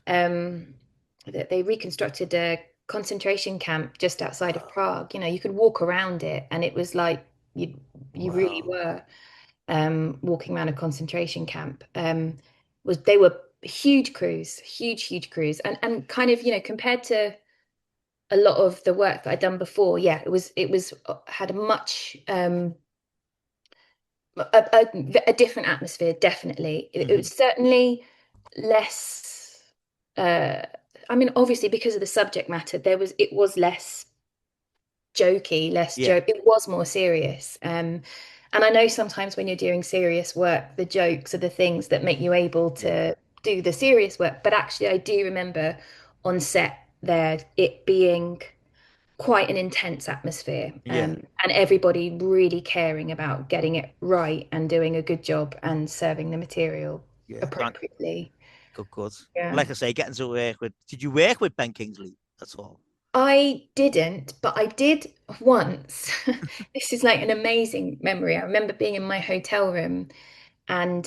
um they reconstructed a concentration camp just outside of Prague. You could walk around it and it was like you really wow, were walking around a concentration camp. They were huge crews, huge crews, and kind of compared to a lot of the work that I'd done before, yeah, it was had a much a different atmosphere, definitely. It mm-hmm. was certainly less. Uh, I mean, obviously, because of the subject matter, it was less jokey, less Yeah, joke. It was more serious. And I know sometimes when you're doing serious work, the jokes are the things that make you able yeah, to do the serious work. But actually, I do remember on set there it being quite an intense atmosphere, yeah, and everybody really caring about getting it right and doing a good job and serving the material yeah. appropriately. Good, good. Yeah. Like I say, getting to work with. Did you work with Ben Kingsley? That's all. I didn't, but I did once. This is like an amazing memory. I remember being in my hotel room and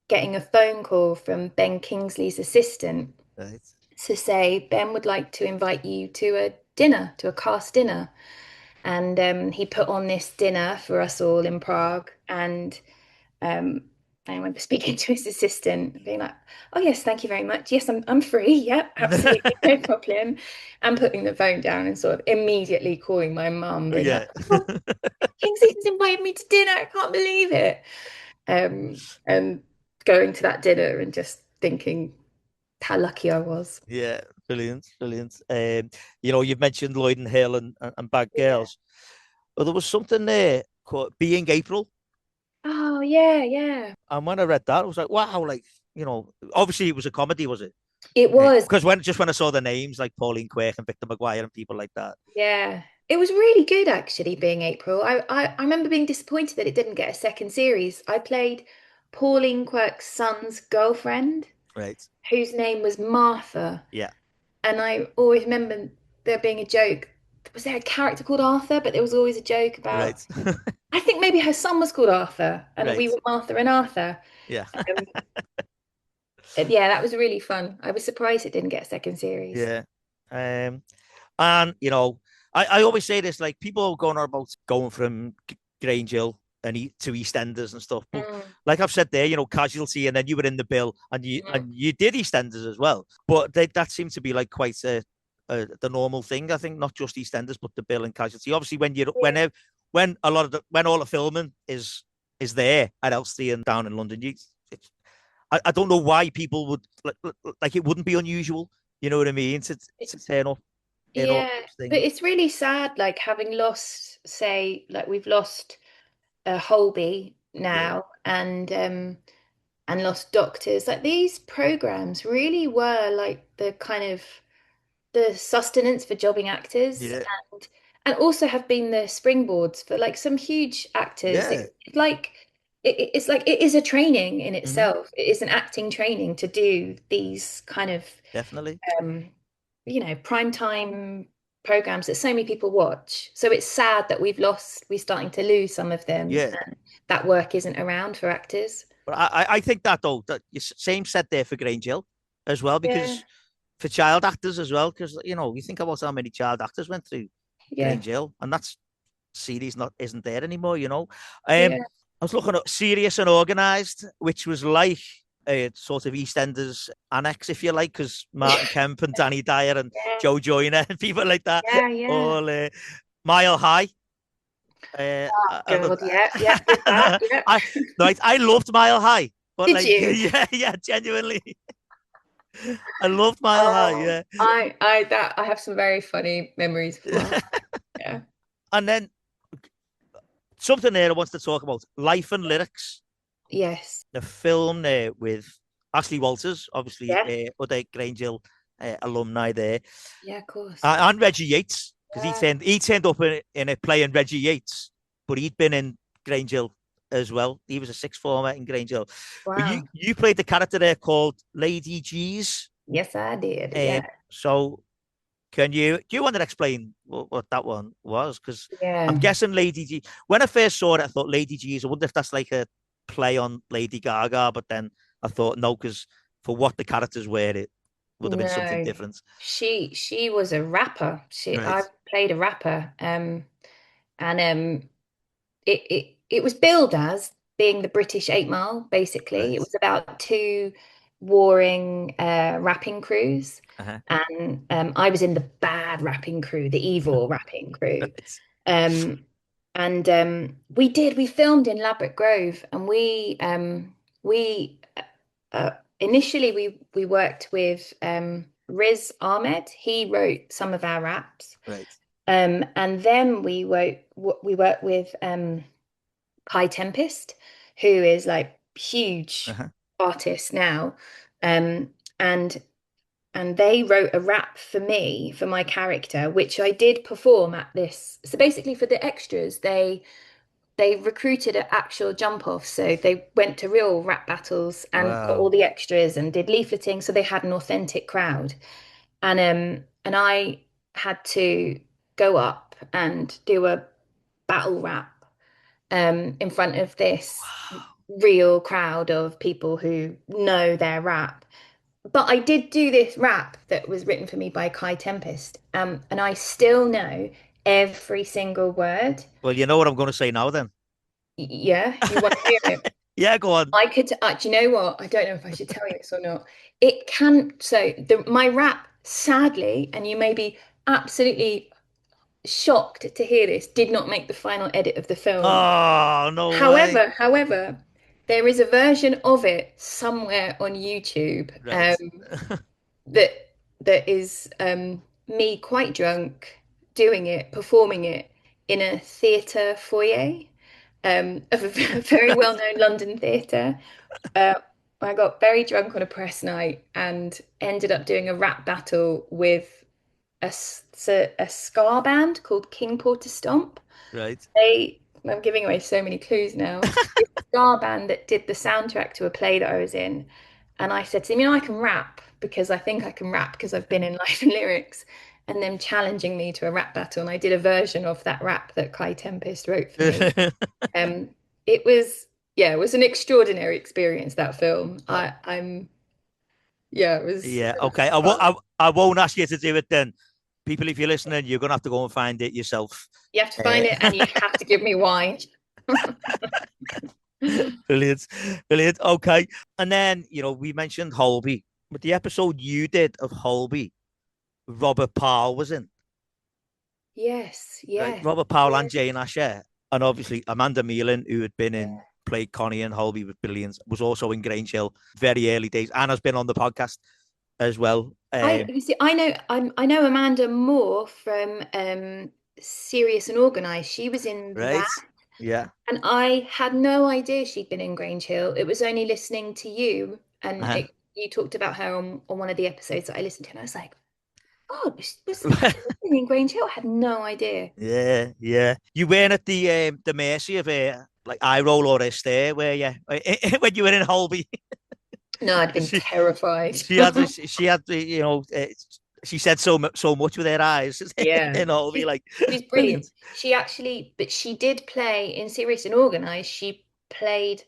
getting a phone call from Ben Kingsley's assistant Right. to say Ben would like to invite you to a dinner, to a cast dinner. And he put on this dinner for us all in Prague. And um, I remember speaking to his assistant, being like, "Oh yes, thank you very much. Yes, I'm free. Yep, absolutely, no problem." And putting the phone down and sort of immediately calling my mum, being like, Yeah. "Oh, Kingsley's invited me to dinner. I can't believe it." And going to that dinner and just thinking how lucky I was. Yeah, brilliant, brilliant. You've mentioned Lloyd and Hill and Bad Yeah. Girls. Well, there was something there called Being April. Oh yeah, yeah. And when I read that, I was like, wow, like, obviously it was a comedy, was it? It was. Because when I saw the names like Pauline Quirk and Victor Maguire and people like that. Yeah, it was really good actually, being April. I remember being disappointed that it didn't get a second series. I played Pauline Quirk's son's girlfriend, Right. whose name was Martha. Yeah. And I always remember there being a joke. Was there a character called Arthur? But there was always a joke about, Right. I think maybe her son was called Arthur, and we Right. were Martha and Arthur. Yeah. Um, yeah, that was really fun. I was surprised it didn't get a second series. Yeah. Um, and I always say this, like people going on about going from Grange Hill and to EastEnders and stuff, but Mm, like I've said there, Casualty, and then you were in the bill, and you mm. and you did EastEnders as well, but that seemed to be like quite the normal thing. I think not just EastEnders, but the bill and casualty. Obviously, when you Yeah. when a lot of when all the filming is there at Elstree and down in London, I don't know why people would like it wouldn't be unusual. You know what I mean? To turn up in all Yeah, those but things. it's really sad, like having lost, say, like we've lost Holby Yeah, now, and lost doctors. Like these programs really were like the kind of the sustenance for jobbing actors, yeah, and also have been the springboards for like some huge actors. yeah. It's like it's like it is a training in Hmm. itself. It is an acting training to do these kind of Definitely. um, prime time programs that so many people watch. So it's sad that we're starting to lose some of them, Yeah. and that work isn't around for actors. But I think that though that same set there for Grange Hill as well Yeah, because for child actors as well because you think about how many child actors went through yeah, Grange Hill and that's series not isn't there anymore. yeah. I was looking at Serious and Organised, which was like a sort of EastEnders annex, if you like, because Martin Kemp and Danny Dyer and Yeah, Joe Joyner and people like that yeah, yeah. all Mile High. Oh God, yeah, yeah, with that, yeah. I like I loved Mile High, but Did like you? yeah, yeah, genuinely, I loved Mile High, Oh, yeah. I have some very funny memories from my yeah. And then something there I want to talk about: Life and Lyrics, Yes. the film there with Ashley Walters, obviously Yeah. other Grange Hill alumni there, Yeah, of course. and Reggie Yates because Yeah. he turned up in a playing Reggie Yates, but he'd been in Grange Hill as well. He was a sixth former in Grange Hill. But Wow. you played the character there called Lady G's. Yes, I did. Yeah. So do you want to explain what that one was? Because I'm Yeah. guessing Lady G. When I first saw it, I thought Lady G's. I wonder if that's like a play on Lady Gaga. But then I thought no, because for what the characters were, it would have been something No. different. She was a rapper. I Right. played a rapper. And it was billed as being the British 8 Mile, basically. It Right. was about two warring rapping crews. Uh-huh. And I was in the bad rapping crew, the evil rapping crew. Right. Um, and we filmed in Ladbroke Grove, and we initially we worked with Riz Ahmed. He wrote some of our raps. Right. And then we worked with Kai Tempest, who is like huge Uh-huh. artist now. Um, and they wrote a rap for me for my character, which I did perform at this. So basically, for the extras, they recruited an actual jump off, so they went to real rap battles and got all Wow. the extras and did leafleting, so they had an authentic crowd. And I had to go up and do a battle rap in front of this Wow. real crowd of people who know their rap. But I did do this rap that was written for me by Kai Tempest, and I still know every single word. Well, you know what I'm going to say now then. Yeah, you want to hear it? Yeah, go on. I could, do you know what? I don't know if I should tell you this or not. It can, so my rap, sadly, and you may be absolutely shocked to hear this, did not make the final edit of the film. Oh, no way. However, there is a version of it somewhere on YouTube, Right. that is me quite drunk doing it, performing it in a theatre foyer of a very Right. well-known London theatre. Uh, I got very drunk on a press night and ended up doing a rap battle with a ska band called King Porter Stomp. Right. I'm giving away so many clues now. It's a ska band that did the soundtrack to a play that I was in. And I said to them, I can rap because I think I can rap because I've been in Life and Lyrics. And them challenging me to a rap battle. And I did a version of that rap that Kai Tempest wrote for me. Um, it was, yeah, it was an extraordinary experience, that film. Yeah, it Yeah. was Okay. fun. I won't ask you to do it then. People, if you're listening, you're gonna have to go and find it yourself. You have to find Uh, it and you have to give me wine. brilliant, brilliant. Okay. And then we mentioned Holby, but the episode you did of Holby Robert Powell was in. Yes, Right, yes, Robert Powell yeah, and Jane Asher, and obviously Amanda Meelan, who had been in played Connie and Holby with Billions, was also in Grange Hill very early days, and has been on the podcast as well. You see, I know Amanda Moore from Serious and Organised. She was in Right, that, yeah, and I had no idea she'd been in Grange Hill. It was only listening to you, and uh-huh. you talked about her on one of the episodes that I listened to, and I was like, God, she was in Grange Hill. I had no idea. Yeah, yeah. You weren't at the mercy of like eye roll or a stare, were you? When you were in Holby, No, I'd because been terrified. she had the she said so much with her eyes Yeah, in Holby, she's like she's brilliant. brilliant. She actually, but she did play in Serious and Organised. She played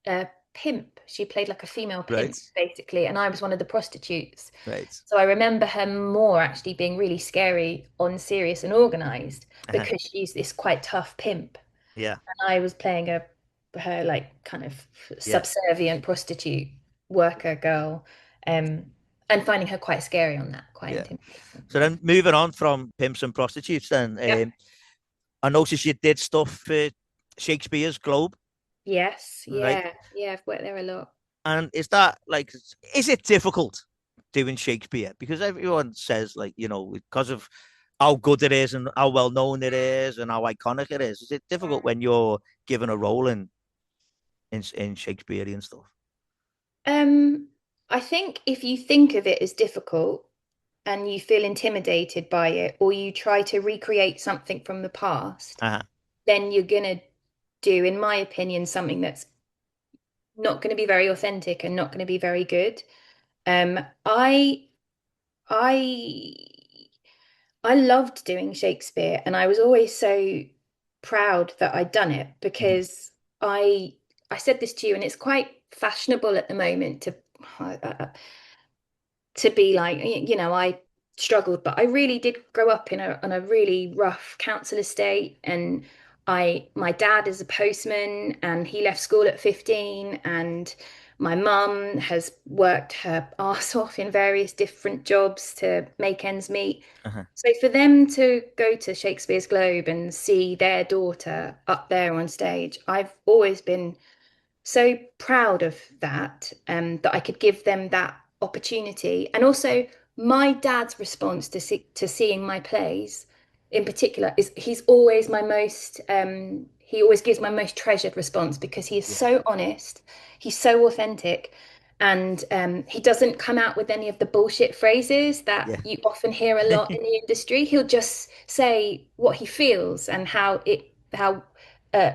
a pimp. She played like a female pimp, Right, basically, and I was one of the prostitutes. right. So I remember her more actually being really scary on Serious and Organised Uh-huh. because she's this quite tough pimp, Yeah, and I was playing her like kind of yeah, subservient prostitute worker girl, um, and finding her quite scary on that, quite yeah. intimidating. So Yeah. then moving on from pimps and prostitutes, then Yep. I noticed you did stuff for Shakespeare's Globe, Yes, right? yeah, I've worked there a lot. And is that like, is it difficult doing Shakespeare? Because everyone says, like, because of how good it is and how well known it is and how iconic it is it difficult when you're given a role in Shakespearean stuff? Um, I think if you think of it as difficult and you feel intimidated by it, or you try to recreate something from the past, Uh-huh. then you're gonna do, in my opinion, something that's not going to be very authentic and not going to be very good. Um, I I I loved doing Shakespeare, and I was always so proud that I'd done it Mm-hmm. because I said this to you, and it's quite fashionable at the moment to be like, I struggled, but I really did grow up in a on a really rough council estate, and my dad is a postman, and he left school at 15, and my mum has worked her arse off in various different jobs to make ends meet. Uh-huh. So for them to go to Shakespeare's Globe and see their daughter up there on stage, I've always been so proud of that, that I could give them that opportunity. And also, my dad's response to seeing my plays, in particular, is he always gives my most treasured response because he is Yeah, so honest, he's so authentic, and he doesn't come out with any of the bullshit phrases that yeah. you often hear a lot in the industry. He'll just say what he feels and how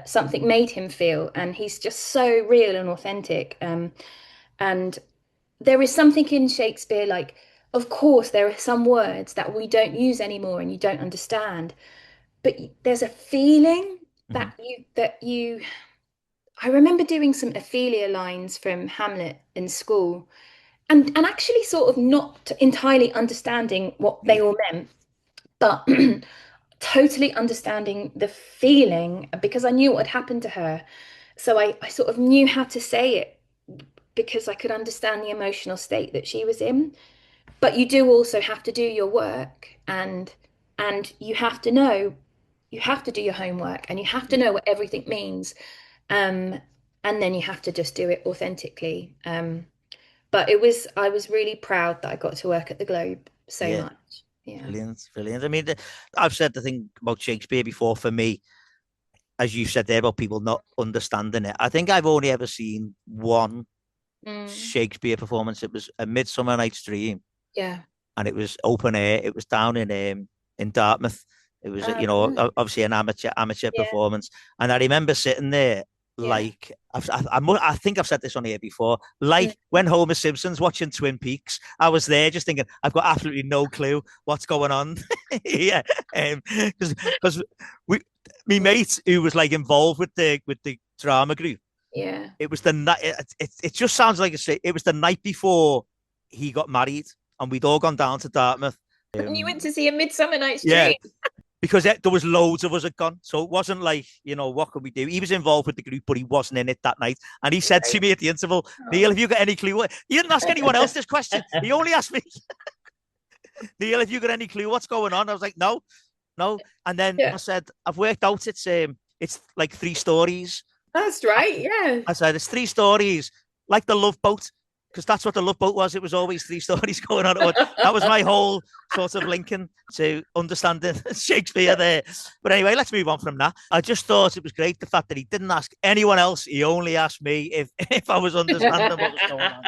something made him feel, and he's just so real and authentic. And there is something in Shakespeare, like, of course, there are some words that we don't use anymore and you don't understand, but there's a feeling Mm-hmm. that you. I remember doing some Ophelia lines from Hamlet in school, and actually sort of not entirely understanding what they Yeah, all meant, but totally understanding the feeling because I knew what had happened to her. So I sort of knew how to say it because I could understand the emotional state that she was in. But you do also have to do your work, and you have to do your homework, and you have to yeah, know what everything means. Um, and then you have to just do it authentically. But I was really proud that I got to work at the Globe so yeah. much. Yeah. Brilliant, brilliant. I mean, I've said the thing about Shakespeare before. For me, as you said there about people not understanding it, I think I've only ever seen one Mm, Shakespeare performance. It was A Midsummer Night's Dream, yeah. and it was open air. It was down in Dartmouth. It was, Right. obviously an amateur Yeah. performance, and I remember sitting there Yeah. like I think I've said this on here before. Mm. Like when Homer Simpson's watching Twin Peaks, I was there just thinking I've got absolutely no clue what's going on. Yeah, because we, me Mm. mate who was like involved with the drama group. Yeah. It was the night. It just sounds like it was the night before he got married, and we'd all gone down to Dartmouth. And you went to see A Midsummer Night's Yeah, Dream. because there was loads of us had gone, so it wasn't like what could we do? He was involved with the group, but he wasn't in it that night. And he said to Right. me at the interval, "Neil, Oh. have you got any clue?" He didn't ask anyone else this question. He only asked me. Neil, have you got any clue what's going on? I was like, no, no. And then I Yeah, said, I've worked out it's like three stories. that's right. Yeah. I said, it's three stories, like the Love Boat, because that's what the Love Boat was. It was always three stories going on at once. That was my whole sort of linking to understanding Shakespeare there. But anyway, let's move on from that. I just thought it was great the fact that he didn't ask anyone else. He only asked me if if I was understanding what was going on.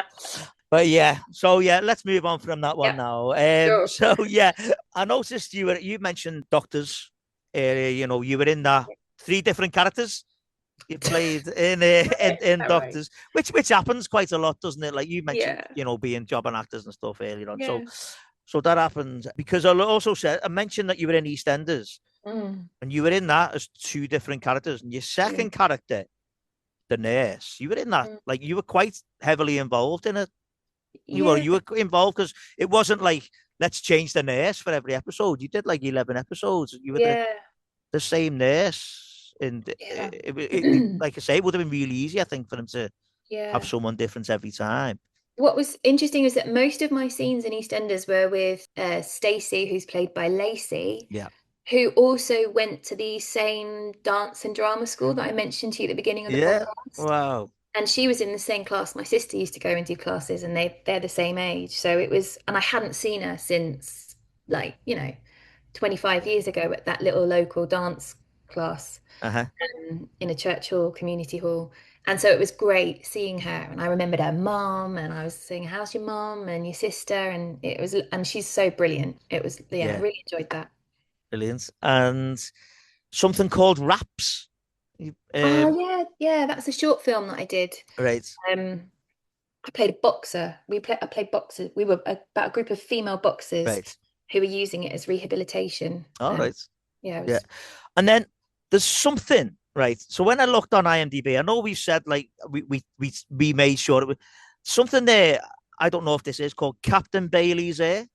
But yeah, so yeah, let's move on from that one Yeah, now. sure. So yeah, I noticed you mentioned doctors earlier. You were in that three different characters you played in All right. Doctors, which happens quite a lot, doesn't it? Like you mentioned, Yeah. being job and actors and stuff earlier on. So Yeah. so that happened because I mentioned that you were in EastEnders Mm, and you were in that as two different characters. And your yeah. second character, the nurse, you were in that Mm, like you were quite heavily involved in it. yeah. You were involved because it wasn't like let's change the nurse for every episode. You did like 11 episodes. You were Yeah. the same nurse, and Yeah. like I say, it would have been really easy, I think, for them to have Yeah. someone different every time. What was interesting is that most of my scenes in EastEnders were with Stacey, who's played by Lacey, Yeah. who also went to the same dance and drama school that I mentioned to you at the beginning of the Yeah. podcast. Wow. And she was in the same class. My sister used to go and do classes, and they're the same age. So it was, and I hadn't seen her since like, 25 years ago at that little local dance class Uh-huh. in a church hall, community hall. And so it was great seeing her. And I remembered her mom, and I was saying, "How's your mom and your sister?" And she's so brilliant. It was, yeah, I Yeah. really enjoyed that. Brilliant. And something called Raps. Oh yeah, yeah, that's a short film that I did. Right. Um, I played a boxer. I played boxers. We were about a group of female boxers Right. who were using it as rehabilitation. All right. Yeah, it Yeah. was. And then there's something, right? So when I looked on IMDb, I know we said like we made sure it was something there. I don't know if this is called Captain Bailey's Air.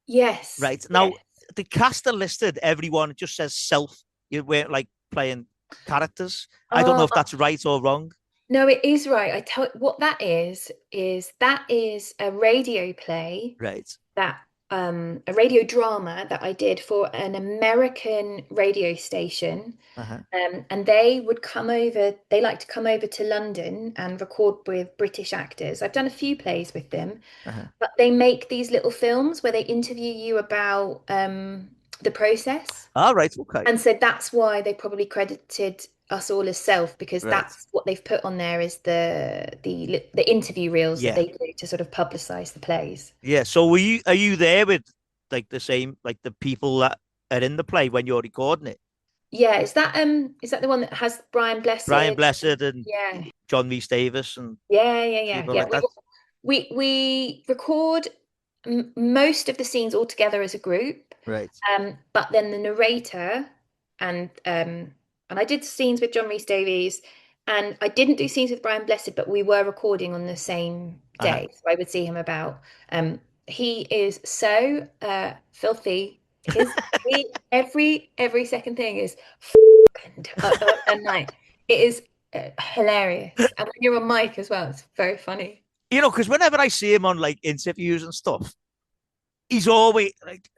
Yes, Right. Now, yes. the cast are listed, everyone, it just says self. You weren't like playing characters. I don't know Uh, if that's right or wrong. no, it is right. I tell what that is that is a radio play Right. that a radio drama that I did for an American radio station. Uh-huh. And they would come over, they like to come over to London and record with British actors. I've done a few plays with them, Uh-huh. but they make these little films where they interview you about the process. All right. Okay. And so that's why they probably credited us all as self, because Right. that's what they've put on there is the interview reels that Yeah. they do to sort of publicize the plays. Yeah. So are you there with like the same, like the people that are in the play when you're recording it? Yeah, is that the one that has Brian Brian Blessed? Blessed and Yeah. John Rhys Davis and Yeah, yeah, yeah, people yeah. like that. We record m most of the scenes all together as a group, Right. but then the narrator and I did scenes with John Rhys Davies, and I didn't do scenes with Brian Blessed, but we were recording on the same Uh-huh. day, so I would see him about. He is so filthy. Every second thing is and like it is hilarious, and when you're on mic as well, it's very funny. Because whenever I see him on like interviews and stuff, he's always like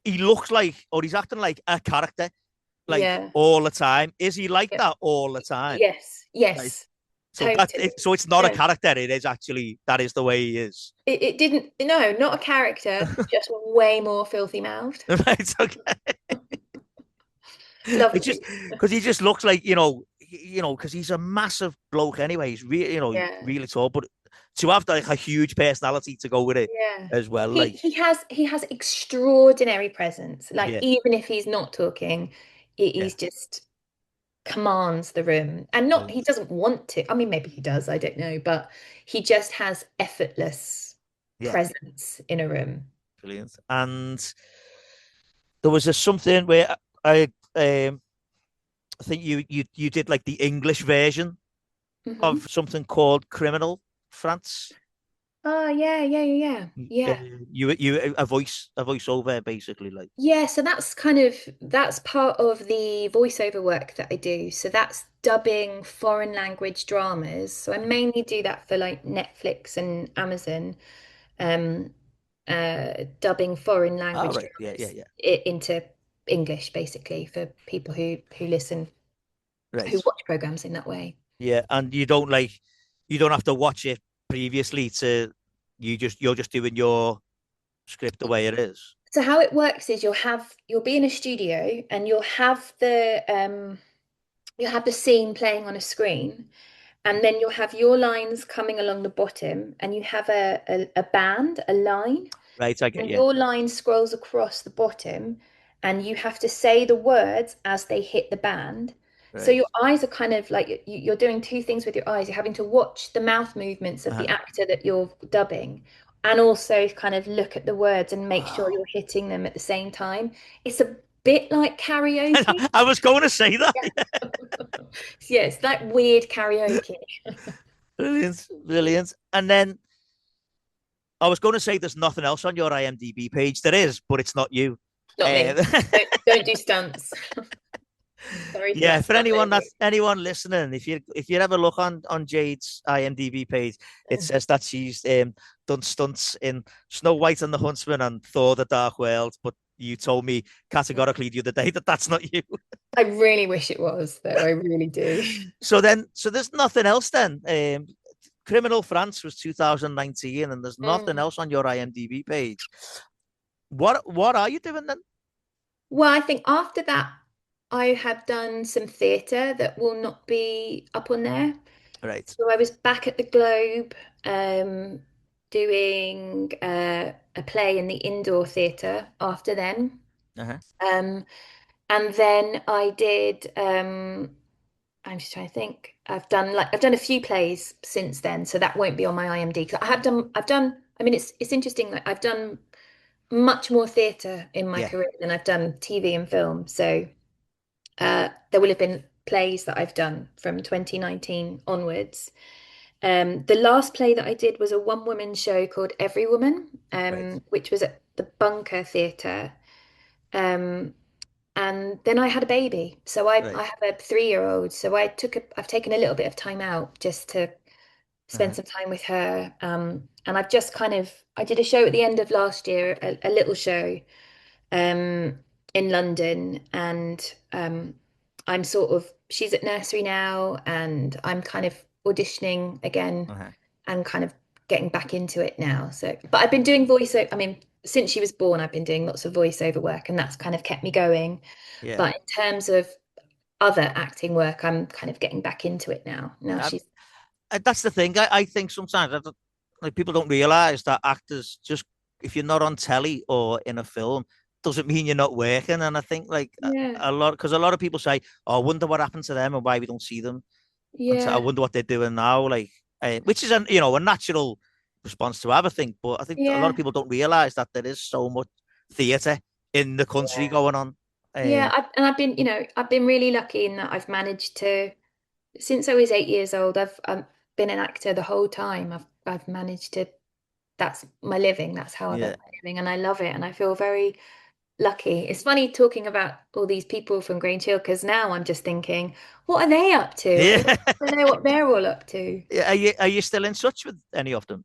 he looks like or he's acting like a character like Yeah. all the time. Is he like Yeah. that all the time? Yes, Right. yes, So totally. so it's not a Yeah. character. It is actually that is the way he is. It didn't, no, not a character, just way more filthy mouthed. Right. Okay. It just Lovely. because he just looks like because he's a massive bloke anyway. He's really Yeah. really tall, but to have like a huge personality to go with it Yeah. as well, He like he has he has extraordinary presence. Like yeah, even if he's not talking, yeah, he's just commands the room. And not he brilliant. doesn't want to. I mean, maybe he does, I don't know, but he just has effortless Yeah, presence in a room. brilliant. And there was a something where I think you did like the English version Hmm. of something called Criminal France. Oh yeah, yeah, yeah, yeah. Uh, Yeah. you a voiceover basically like Yeah, so that's part of the voiceover work that I do. So that's dubbing foreign language dramas. So I mainly do that for like Netflix and Amazon. Um, dubbing foreign All language right. Yeah, yeah, dramas yeah. into English, basically, for people who listen, who Right. watch programs in that way. Yeah, and you don't have to watch it previously to you're just doing your script the way it is. So how it works is you'll be in a studio and you'll have the scene playing on a screen, and then you'll have your lines coming along the bottom, and you have a band, a line, Right, I get and you. your line scrolls across the bottom, and you have to say the words as they hit the band. So Right. your eyes are kind of like you're doing two things with your eyes. You're having to watch the mouth movements of the Uh-huh. actor that you're dubbing, and also kind of look at the words and make sure Wow. you're hitting them at the same time. It's a bit like karaoke. I was going to say that. Yeah. Yeah, it's like weird karaoke. Brilliant, brilliant. And then I was going to say there's nothing else on your IMDb page. There is, but it's not you. Not Um, me. Don't do stunts. Sorry for yeah, that for stunt anyone listening, if you ever look on Jade's IMDb page, it lady. says that she's done stunts in Snow White and the Huntsman and Thor: The Dark World. But you told me categorically the other day that that's not you. I really wish it was, though. I really do. So there's nothing else then. Criminal France was 2019, and there's nothing Mm. else on your IMDb page. What are you doing then? Well, I think after that, I have done some theatre that will not be up on there. Right. So I was back at the Globe, doing a play in the indoor theatre after then. Uh-huh. Um, and then I did, I'm just trying to think. I've done a few plays since then, so that won't be on my IMDb. 'Cause I mean, it's interesting. Like I've done much more theatre in my Yeah. career than I've done TV and film. So there will have been plays that I've done from 2019 onwards. The last play that I did was a one-woman show called Every Woman, Right. which was at the Bunker Theatre. Um, and then I had a baby. So I Right. have a 3-year-old. So I've taken a little bit of time out just to spend Uh-huh. some time with her. And I've just I did a show at the end of last year, a little show, um, in London. And she's at nursery now, and I'm kind of auditioning again Uh-huh. and kind of getting back into it now. So, but I've been doing voiceover. I mean, since she was born, I've been doing lots of voiceover work, and that's kind of kept me going. Yeah. But in terms of other acting work, I'm kind of getting back into it now. Now Um, she's, that's the thing. I think sometimes like people don't realize that actors just if you're not on telly or in a film doesn't mean you're not working. And I think like yeah, a lot because a lot of people say, "Oh, I wonder what happened to them and why we don't see them." And so I yeah, wonder what they're doing now. Like, which is a natural response to everything. But I think a lot of yeah, people don't realize that there is so much theatre in the country yeah. going on. Yeah, Um, I've been, I've been really lucky in that I've managed to, since I was 8 years old, I've been an actor the whole time. I've managed to, that's my living. That's how I've yeah. earned my living, and I love it. And I feel very lucky. It's funny talking about all these people from Grange Hill because now I'm just thinking, what are they up to? I'd Yeah. love to know what they're all up to. Are you still in touch with any of them?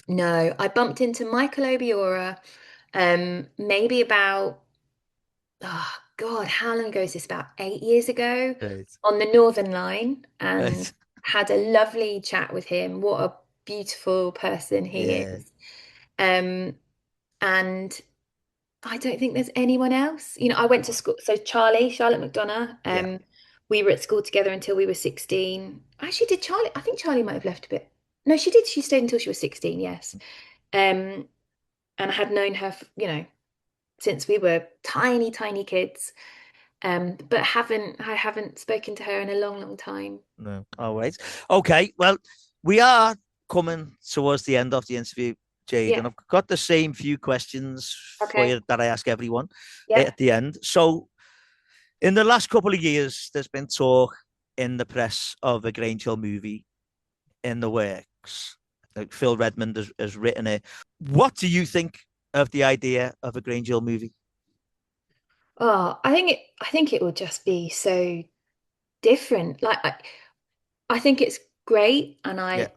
No, I bumped into Michael Obiora, maybe about, oh God, how long ago is this? About 8 years ago Right. on the Northern Line, and Right. had a lovely chat with him. What a beautiful person he Yeah. is. Um, and I don't think there's anyone else. I went to Oh, school. So Charlotte McDonough, yeah. we were at school together until we were 16. Actually, did Charlie? I think Charlie might have left a bit. No, she did. She stayed until she was 16, yes. Um, and I had known her, since we were tiny, tiny kids. But I haven't spoken to her in a long, long time. No. All right. Okay. Well, we are coming towards the end of the interview, Jade, Yeah. and I've got the same few questions for Okay. you that I ask everyone Yeah. at the end. So, in the last couple of years, there's been talk in the press of a Grange Hill movie in the works. Like Phil Redmond has written it. What do you think of the idea of a Grange Hill movie? Oh, I think it will just be so different. I think it's great, and Yeah.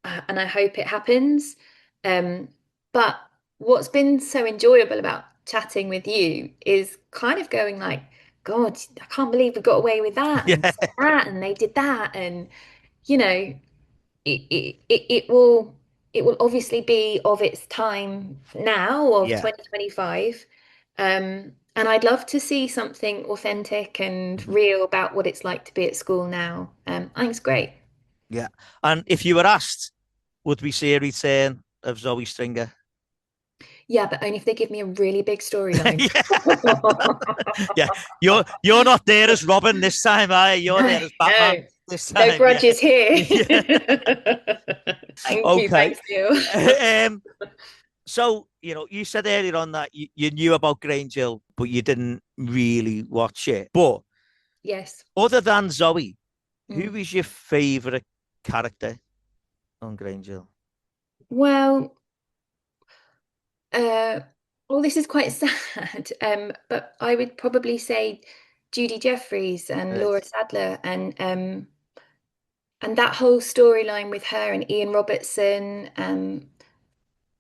I hope it happens. Um, but what's been so enjoyable about chatting with you is kind of going like, God, I can't believe we got away with that and Yeah, said that and they did that. And, you know, it will obviously be of its time now of yeah. 2025. And I'd love to see something authentic and Mhm. real about what it's like to be at school now. I think it's great. Yeah. And if you were asked, would we see a return of Zoe Stringer? Yeah, but only if they give me a really big storyline. Yeah. Yeah. You're not there as Robin this time, are you? You're No, there as Batman no, this no time. Yeah. grudges here. Yeah. Thank you, Okay. thanks you. So, you said earlier on that you knew about Grange Hill, but you didn't really watch it. But Yes. other than Zoe, who Mm. is your favourite character on Grange Hill? Well, uh, well, this is quite sad. But I would probably say Judy Jeffries and Right. Laura Sadler and that whole storyline with her and Ian Robertson.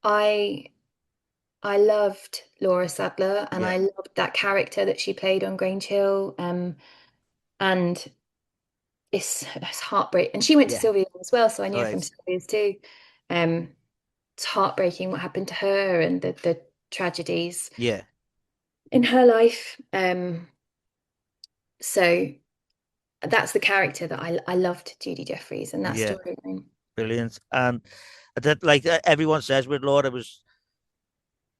I I loved Laura Sadler and Yeah. I loved that character that she played on Grange Hill. And it's heartbreak. And she went to Yeah. Sylvia as well, so I All knew her from right. Sylvia's too. Um, it's heartbreaking what happened to her and the tragedies Yeah. in her life. So that's the character that I loved, Judy Jeffries, and that Yeah. storyline. Brilliant. And that, like everyone says with Laura, was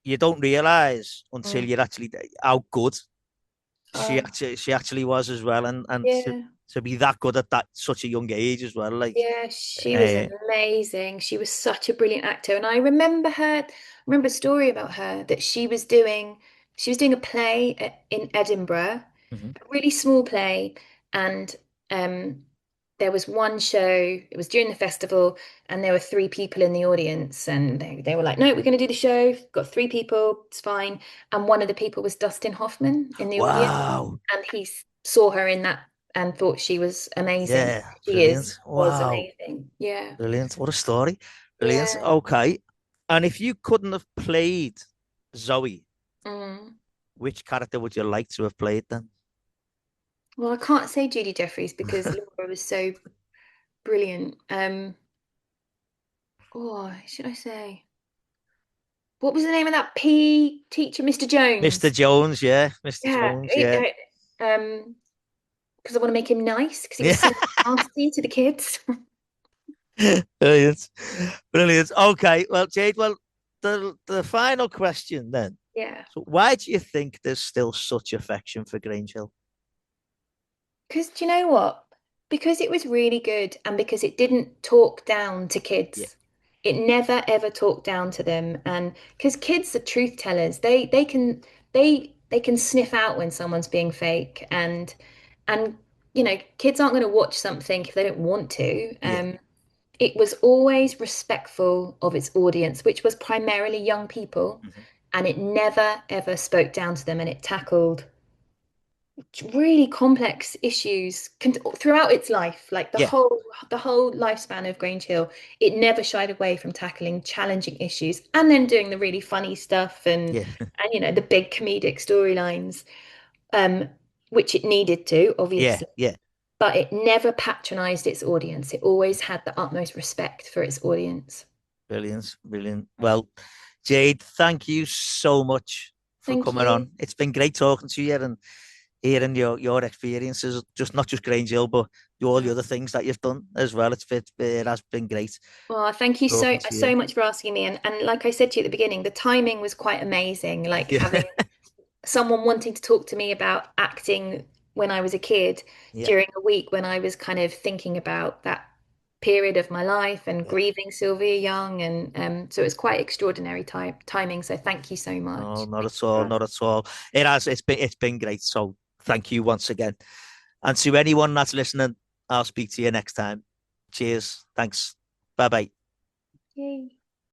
you don't realize until Mm. you're actually how good she Oh, actually she actually was as well, and yeah. to be that good at that such a young age as well. Like, Yeah, she was uh, amazing. She was such a brilliant actor. And I remember a story about her that she was doing a play in Edinburgh, mhm. a really small play, and um there was one show, it was during the festival, and there were three people in the audience, and they were like, no, we're going to do the show. Got three people, it's fine. And one of the people was Dustin Hoffman in the audience, Wow. and saw her in that and thought she was amazing. Yeah. She Brilliant. was Wow. amazing. Yeah. Brilliant. What a story. Brilliant. Yeah. Okay. And if you couldn't have played Zoe, Mm. which character would you like to have played then? Well, I can't say Judy Jeffries because Laura was so brilliant. Oh, should I say? What was the name of that P teacher, Mr. Mr. Jones? Jones, yeah. Mr. Yeah. Jones, yeah. Because I want to make him nice because he was Yeah. so nasty to the kids. Brilliant. Brilliant. Okay. Well, Jade, the final question then. Yeah. So why do you think there's still such affection for Grange Hill? Because do you know what? Because it was really good and because it didn't talk down to Yeah. kids. It never ever talked down to them. And because kids are truth tellers, they can sniff out when someone's being fake and kids aren't going to watch something if they don't want to. Yeah. It was always respectful of its audience, which was primarily young people, Mhm. and it never ever spoke down to them and it tackled really complex issues throughout its life, like the Yeah. whole lifespan of Grange Hill. It never shied away from tackling challenging issues and then doing the really funny stuff and Yeah. the big comedic storylines, um, which it needed to, Yeah. obviously. Yeah. But it never patronized its audience. It always had the utmost respect for its audience. Brilliant. Brilliant. Well, Jade, thank you so much for Thank coming you. on. It's been great talking to you and hearing your experiences, just not just Grange Hill, but all the other things that you've done as well. It has been great Well, thank you so talking to you. so much for asking me. And like I said to you at the beginning, the timing was quite amazing. Like Yeah. having someone wanting to talk to me about acting when I was a kid Yeah. during a week when I was kind of thinking about that period of my life and Yeah. grieving Sylvia Young. And so it's quite extraordinary timing. So thank you so No, much. not Thank at you for all. Not asking. at all. It's been great. So thank you once again. And to anyone that's listening, I'll speak to you next time. Cheers. Thanks. Bye bye. Yay.